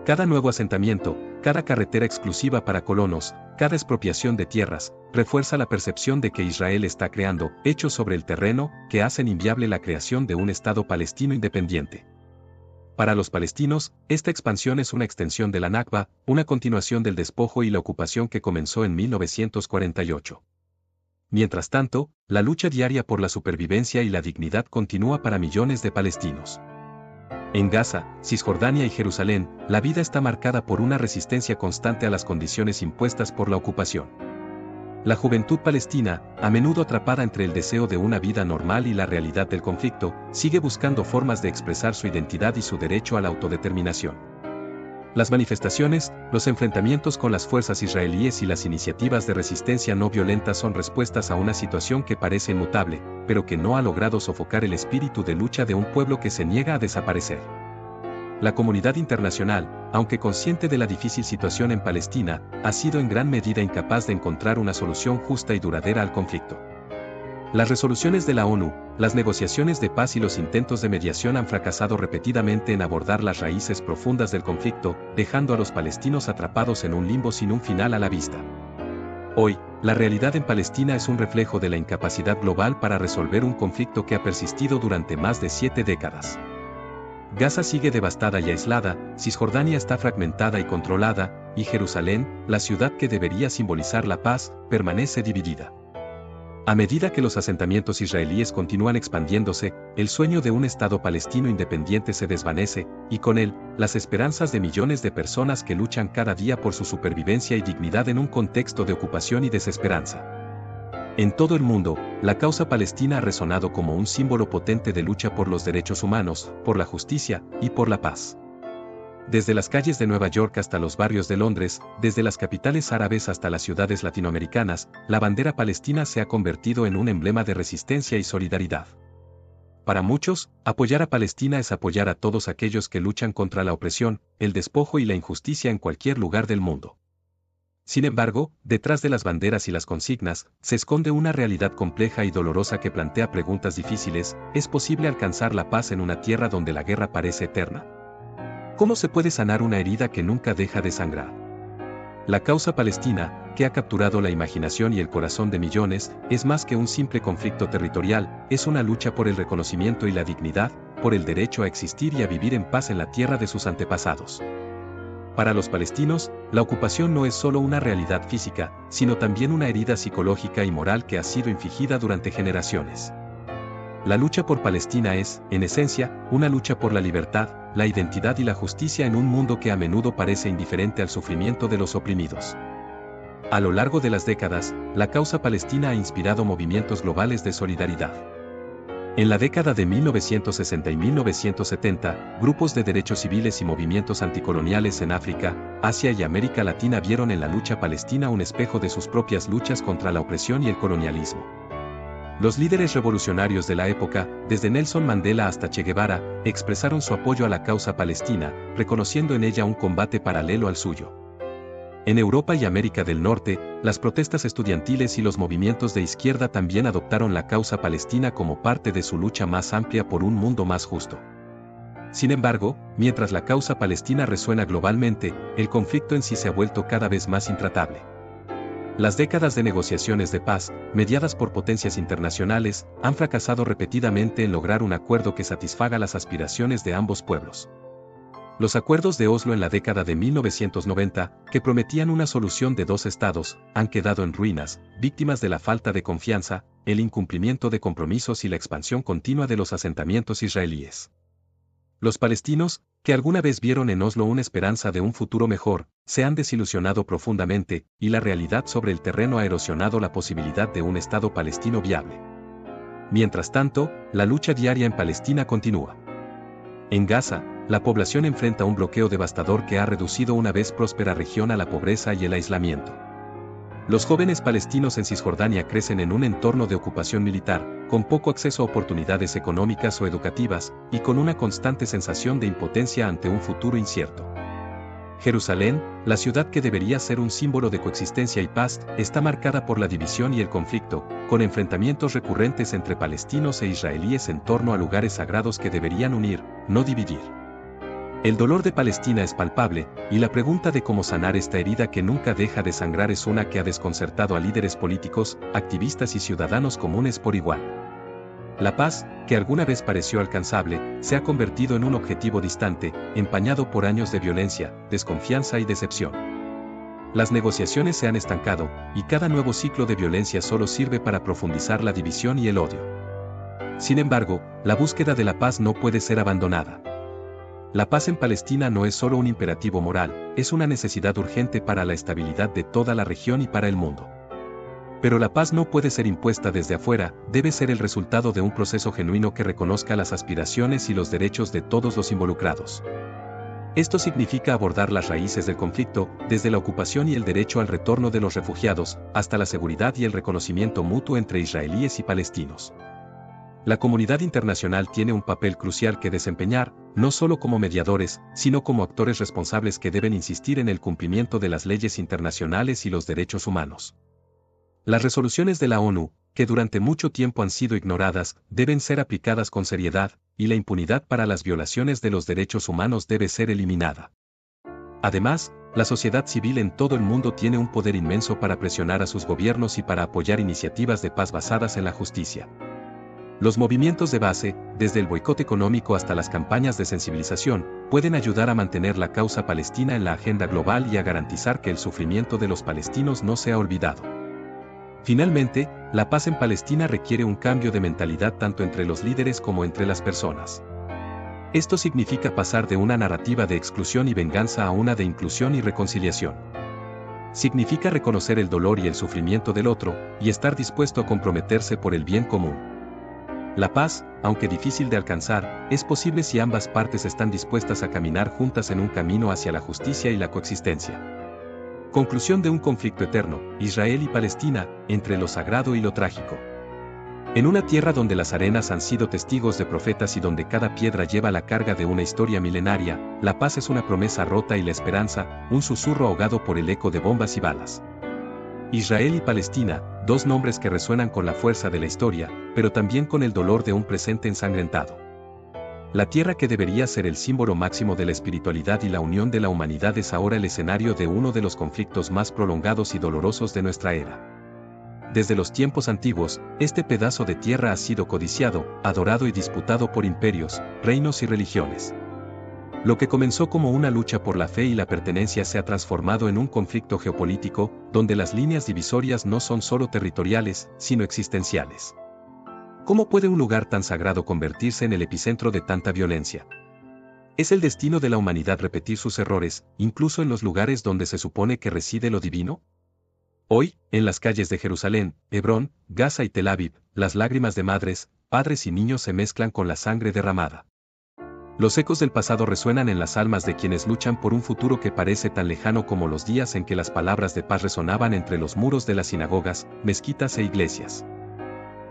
Cada nuevo asentamiento, cada carretera exclusiva para colonos, cada expropiación de tierras, refuerza la percepción de que Israel está creando hechos sobre el terreno que hacen inviable la creación de un Estado palestino independiente. Para los palestinos, esta expansión es una extensión de la Nakba, una continuación del despojo y la ocupación que comenzó en 1948. Mientras tanto, la lucha diaria por la supervivencia y la dignidad continúa para millones de palestinos. En Gaza, Cisjordania y Jerusalén, la vida está marcada por una resistencia constante a las condiciones impuestas por la ocupación. La juventud palestina, a menudo atrapada entre el deseo de una vida normal y la realidad del conflicto, sigue buscando formas de expresar su identidad y su derecho a la autodeterminación. Las manifestaciones, los enfrentamientos con las fuerzas israelíes y las iniciativas de resistencia no violenta son respuestas a una situación que parece inmutable, pero que no ha logrado sofocar el espíritu de lucha de un pueblo que se niega a desaparecer. La comunidad internacional, aunque consciente de la difícil situación en Palestina, ha sido en gran medida incapaz de encontrar una solución justa y duradera al conflicto. Las resoluciones de la ONU, las negociaciones de paz y los intentos de mediación han fracasado repetidamente en abordar las raíces profundas del conflicto, dejando a los palestinos atrapados en un limbo sin un final a la vista. Hoy, la realidad en Palestina es un reflejo de la incapacidad global para resolver un conflicto que ha persistido durante más de 7 décadas. Gaza sigue devastada y aislada, Cisjordania está fragmentada y controlada, y Jerusalén, la ciudad que debería simbolizar la paz, permanece dividida. A medida que los asentamientos israelíes continúan expandiéndose, el sueño de un Estado palestino independiente se desvanece, y con él, las esperanzas de millones de personas que luchan cada día por su supervivencia y dignidad en un contexto de ocupación y desesperanza. En todo el mundo, la causa palestina ha resonado como un símbolo potente de lucha por los derechos humanos, por la justicia y por la paz. Desde las calles de Nueva York hasta los barrios de Londres, desde las capitales árabes hasta las ciudades latinoamericanas, la bandera palestina se ha convertido en un emblema de resistencia y solidaridad. Para muchos, apoyar a Palestina es apoyar a todos aquellos que luchan contra la opresión, el despojo y la injusticia en cualquier lugar del mundo. Sin embargo, detrás de las banderas y las consignas, se esconde una realidad compleja y dolorosa que plantea preguntas difíciles. ¿Es posible alcanzar la paz en una tierra donde la guerra parece eterna? ¿Cómo se puede sanar una herida que nunca deja de sangrar? La causa palestina, que ha capturado la imaginación y el corazón de millones, es más que un simple conflicto territorial, es una lucha por el reconocimiento y la dignidad, por el derecho a existir y a vivir en paz en la tierra de sus antepasados. Para los palestinos, la ocupación no es solo una realidad física, sino también una herida psicológica y moral que ha sido infligida durante generaciones. La lucha por Palestina es, en esencia, una lucha por la libertad, la identidad y la justicia en un mundo que a menudo parece indiferente al sufrimiento de los oprimidos. A lo largo de las décadas, la causa palestina ha inspirado movimientos globales de solidaridad. En la década de 1960 y 1970, grupos de derechos civiles y movimientos anticoloniales en África, Asia y América Latina vieron en la lucha palestina un espejo de sus propias luchas contra la opresión y el colonialismo. Los líderes revolucionarios de la época, desde Nelson Mandela hasta Che Guevara, expresaron su apoyo a la causa palestina, reconociendo en ella un combate paralelo al suyo. En Europa y América del Norte, las protestas estudiantiles y los movimientos de izquierda también adoptaron la causa palestina como parte de su lucha más amplia por un mundo más justo. Sin embargo, mientras la causa palestina resuena globalmente, el conflicto en sí se ha vuelto cada vez más intratable. Las décadas de negociaciones de paz, mediadas por potencias internacionales, han fracasado repetidamente en lograr un acuerdo que satisfaga las aspiraciones de ambos pueblos. Los acuerdos de Oslo en la década de 1990, que prometían una solución de 2 estados, han quedado en ruinas, víctimas de la falta de confianza, el incumplimiento de compromisos y la expansión continua de los asentamientos israelíes. Los palestinos, que alguna vez vieron en Oslo una esperanza de un futuro mejor, se han desilusionado profundamente, y la realidad sobre el terreno ha erosionado la posibilidad de un Estado palestino viable. Mientras tanto, la lucha diaria en Palestina continúa. En Gaza, la población enfrenta un bloqueo devastador que ha reducido una vez próspera región a la pobreza y el aislamiento. Los jóvenes palestinos en Cisjordania crecen en un entorno de ocupación militar, con poco acceso a oportunidades económicas o educativas, y con una constante sensación de impotencia ante un futuro incierto. Jerusalén, la ciudad que debería ser un símbolo de coexistencia y paz, está marcada por la división y el conflicto, con enfrentamientos recurrentes entre palestinos e israelíes en torno a lugares sagrados que deberían unir, no dividir. El dolor de Palestina es palpable, y la pregunta de cómo sanar esta herida que nunca deja de sangrar es una que ha desconcertado a líderes políticos, activistas y ciudadanos comunes por igual. La paz, que alguna vez pareció alcanzable, se ha convertido en un objetivo distante, empañado por años de violencia, desconfianza y decepción. Las negociaciones se han estancado, y cada nuevo ciclo de violencia solo sirve para profundizar la división y el odio. Sin embargo, la búsqueda de la paz no puede ser abandonada. La paz en Palestina no es solo un imperativo moral, es una necesidad urgente para la estabilidad de toda la región y para el mundo. Pero la paz no puede ser impuesta desde afuera, debe ser el resultado de un proceso genuino que reconozca las aspiraciones y los derechos de todos los involucrados. Esto significa abordar las raíces del conflicto, desde la ocupación y el derecho al retorno de los refugiados, hasta la seguridad y el reconocimiento mutuo entre israelíes y palestinos. La comunidad internacional tiene un papel crucial que desempeñar, no solo como mediadores, sino como actores responsables que deben insistir en el cumplimiento de las leyes internacionales y los derechos humanos. Las resoluciones de la ONU, que durante mucho tiempo han sido ignoradas, deben ser aplicadas con seriedad, y la impunidad para las violaciones de los derechos humanos debe ser eliminada. Además, la sociedad civil en todo el mundo tiene un poder inmenso para presionar a sus gobiernos y para apoyar iniciativas de paz basadas en la justicia. Los movimientos de base, desde el boicot económico hasta las campañas de sensibilización, pueden ayudar a mantener la causa palestina en la agenda global y a garantizar que el sufrimiento de los palestinos no sea olvidado. Finalmente, la paz en Palestina requiere un cambio de mentalidad tanto entre los líderes como entre las personas. Esto significa pasar de una narrativa de exclusión y venganza a una de inclusión y reconciliación. Significa reconocer el dolor y el sufrimiento del otro, y estar dispuesto a comprometerse por el bien común. La paz, aunque difícil de alcanzar, es posible si ambas partes están dispuestas a caminar juntas en un camino hacia la justicia y la coexistencia. Conclusión de un conflicto eterno, Israel y Palestina, entre lo sagrado y lo trágico. En una tierra donde las arenas han sido testigos de profetas y donde cada piedra lleva la carga de una historia milenaria, la paz es una promesa rota y la esperanza, un susurro ahogado por el eco de bombas y balas. Israel y Palestina, dos nombres que resuenan con la fuerza de la historia, pero también con el dolor de un presente ensangrentado. La tierra que debería ser el símbolo máximo de la espiritualidad y la unión de la humanidad es ahora el escenario de uno de los conflictos más prolongados y dolorosos de nuestra era. Desde los tiempos antiguos, este pedazo de tierra ha sido codiciado, adorado y disputado por imperios, reinos y religiones. Lo que comenzó como una lucha por la fe y la pertenencia se ha transformado en un conflicto geopolítico, donde las líneas divisorias no son solo territoriales, sino existenciales. ¿Cómo puede un lugar tan sagrado convertirse en el epicentro de tanta violencia? ¿Es el destino de la humanidad repetir sus errores, incluso en los lugares donde se supone que reside lo divino? Hoy, en las calles de Jerusalén, Hebrón, Gaza y Tel Aviv, las lágrimas de madres, padres y niños se mezclan con la sangre derramada. Los ecos del pasado resuenan en las almas de quienes luchan por un futuro que parece tan lejano como los días en que las palabras de paz resonaban entre los muros de las sinagogas, mezquitas e iglesias.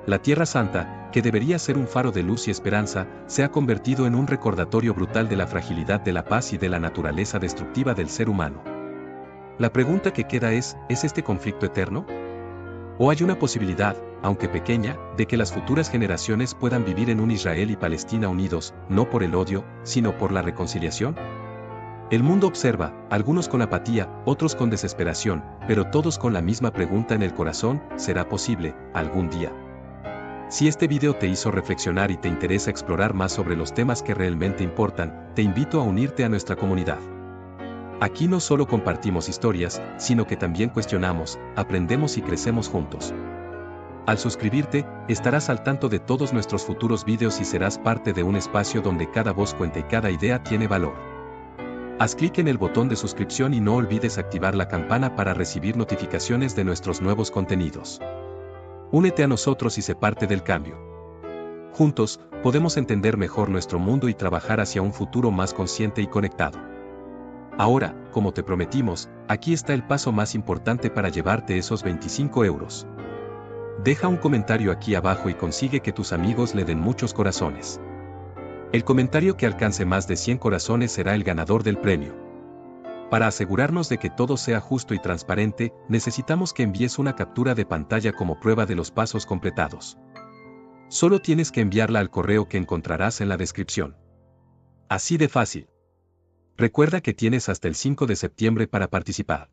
La Tierra Santa, que debería ser un faro de luz y esperanza, se ha convertido en un recordatorio brutal de la fragilidad de la paz y de la naturaleza destructiva del ser humano. La pregunta que queda ¿es este conflicto eterno? ¿O hay una posibilidad, aunque pequeña, de que las futuras generaciones puedan vivir en un Israel y Palestina unidos, no por el odio, sino por la reconciliación? El mundo observa, algunos con apatía, otros con desesperación, pero todos con la misma pregunta en el corazón: ¿será posible, algún día? Si este video te hizo reflexionar y te interesa explorar más sobre los temas que realmente importan, te invito a unirte a nuestra comunidad. Aquí no solo compartimos historias, sino que también cuestionamos, aprendemos y crecemos juntos. Al suscribirte, estarás al tanto de todos nuestros futuros vídeos y serás parte de un espacio donde cada voz cuenta y cada idea tiene valor. Haz clic en el botón de suscripción y no olvides activar la campana para recibir notificaciones de nuestros nuevos contenidos. Únete a nosotros y sé parte del cambio. Juntos, podemos entender mejor nuestro mundo y trabajar hacia un futuro más consciente y conectado. Ahora, como te prometimos, aquí está el paso más importante para llevarte esos 25 euros. Deja un comentario aquí abajo y consigue que tus amigos le den muchos corazones. El comentario que alcance más de 100 corazones será el ganador del premio. Para asegurarnos de que todo sea justo y transparente, necesitamos que envíes una captura de pantalla como prueba de los pasos completados. Solo tienes que enviarla al correo que encontrarás en la descripción. Así de fácil. Recuerda que tienes hasta el 5 de septiembre para participar.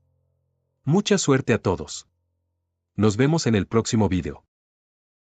Mucha suerte a todos. Nos vemos en el próximo video.